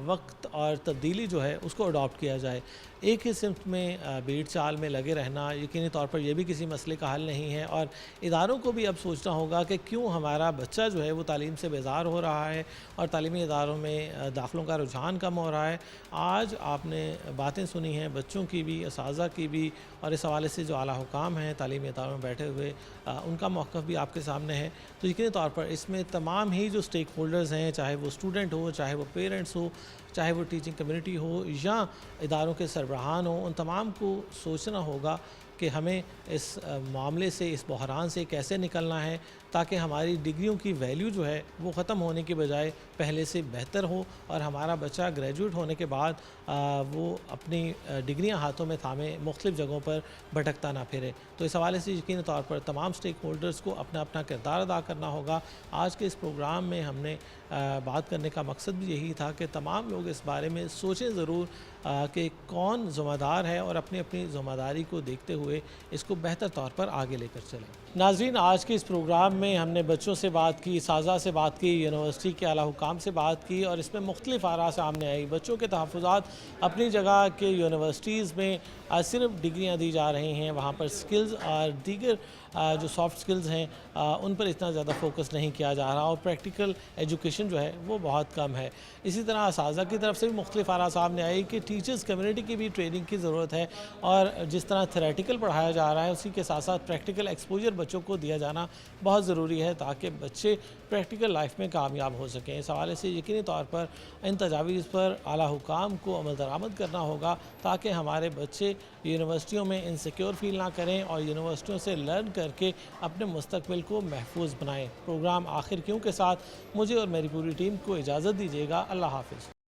वक्त और तब्दीली जो है उसको अडॉप्ट किया जाए। एक ही सिमत में भीड़ चाल में लगे रहना यकीनी तौर पर यह भी किसी मसले का हल नहीं है, और इदारों को भी अब सोचना होगा कि क्यों हमारा बच्चा जो है वो तालीम से बेजार हो रहा है और तालीमी इदारों में दाखिलों का रुझान कम हो रहा है। आज आपने बातें सुनी हैं बच्चों की भी, असातिज़ा की भी, और इस हवाले से जो आला हुकाम हैं तालीमी इदारों में बैठे हुए, उनका मौक़िफ़ भी आपके सामने है। तो यकीनी तौर पर इसमें तमाम ही जो स्टेक होल्डर्स हैं, चाहे वो स्टूडेंट हो, चाहे वो पेरेंट्स हो, चाहे वो टीचिंग कम्युनिटी हो या इदारों के सरबराहान हो, उन तमाम को सोचना होगा कि हमें इस मामले से, इस बहरान से कैसे निकलना है, ताकि हमारी डिग्रियों की वैल्यू जो है वो ख़त्म होने के बजाय पहले से बेहतर हो, और हमारा बच्चा ग्रेजुएट होने के बाद वो अपनी डिग्रियां हाथों में थामे मुख्तलिफ़ जगहों पर भटकता ना फिरे। तो इस हवाले से यकीनी तौर पर तमाम स्टेक होल्डर्स को अपना अपना किरदार अदा करना होगा। आज के इस प्रोग्राम में हमने बात करने का मकसद भी यही था कि तमाम लोग इस बारे में सोचें ज़रूर कि कौन ज़िम्मेदार है, और अपनी अपनी ज़िम्मेदारी को देखते हुए इसको बेहतर तौर पर आगे लेकर चलें। नाज़रीन, आज के इस प्रोग्राम में हमने बच्चों से बात की, साज़ा से बात की, यूनिवर्सिटी के आला हुकाम से बात की, और इसमें मुख्तलिफ़ आरा सामने आई। बच्चों के तहफ़्फ़ुज़ात अपनी जगह के यूनिवर्सिटीज़ में सिर्फ डिग्रियां दी जा रही हैं, वहाँ पर स्किल्स और दीगर जो सॉफ्ट स्किल्स हैं उन पर इतना ज़्यादा फोकस नहीं किया जा रहा, और प्रैक्टिकल एजुकेशन जो है वो बहुत कम है। इसी तरह असातिज़ा की तरफ से भी मुख्तलिफ़ आरा सामने आई कि टीचर्स कम्युनिटी की भी ट्रेनिंग की ज़रूरत है, और जिस तरह थेरेटिकल पढ़ाया जा रहा है उसी के साथ साथ प्रैक्टिकल एक्सपोजर बच्चों को दिया जाना बहुत ज़रूरी है, ताकि बच्चे प्रैक्टिकल लाइफ में कामयाब हो सकें। इस हवाले से यकीनी तौर पर इन तजावीज़ पर आला हुकाम को अमल दरामद करना होगा, ताकि हमारे बच्चे यूनिवर्सिटियों में इनसिक्योर फील ना करें, और यूनिवर्सिटियों से लर्न करके अपने मुस्तकबिल को महफूज बनाएं। प्रोग्राम आखिर क्यों के साथ मुझे और मेरी पूरी टीम को इजाज़त दीजिएगा। अल्लाह हाफ़िज़।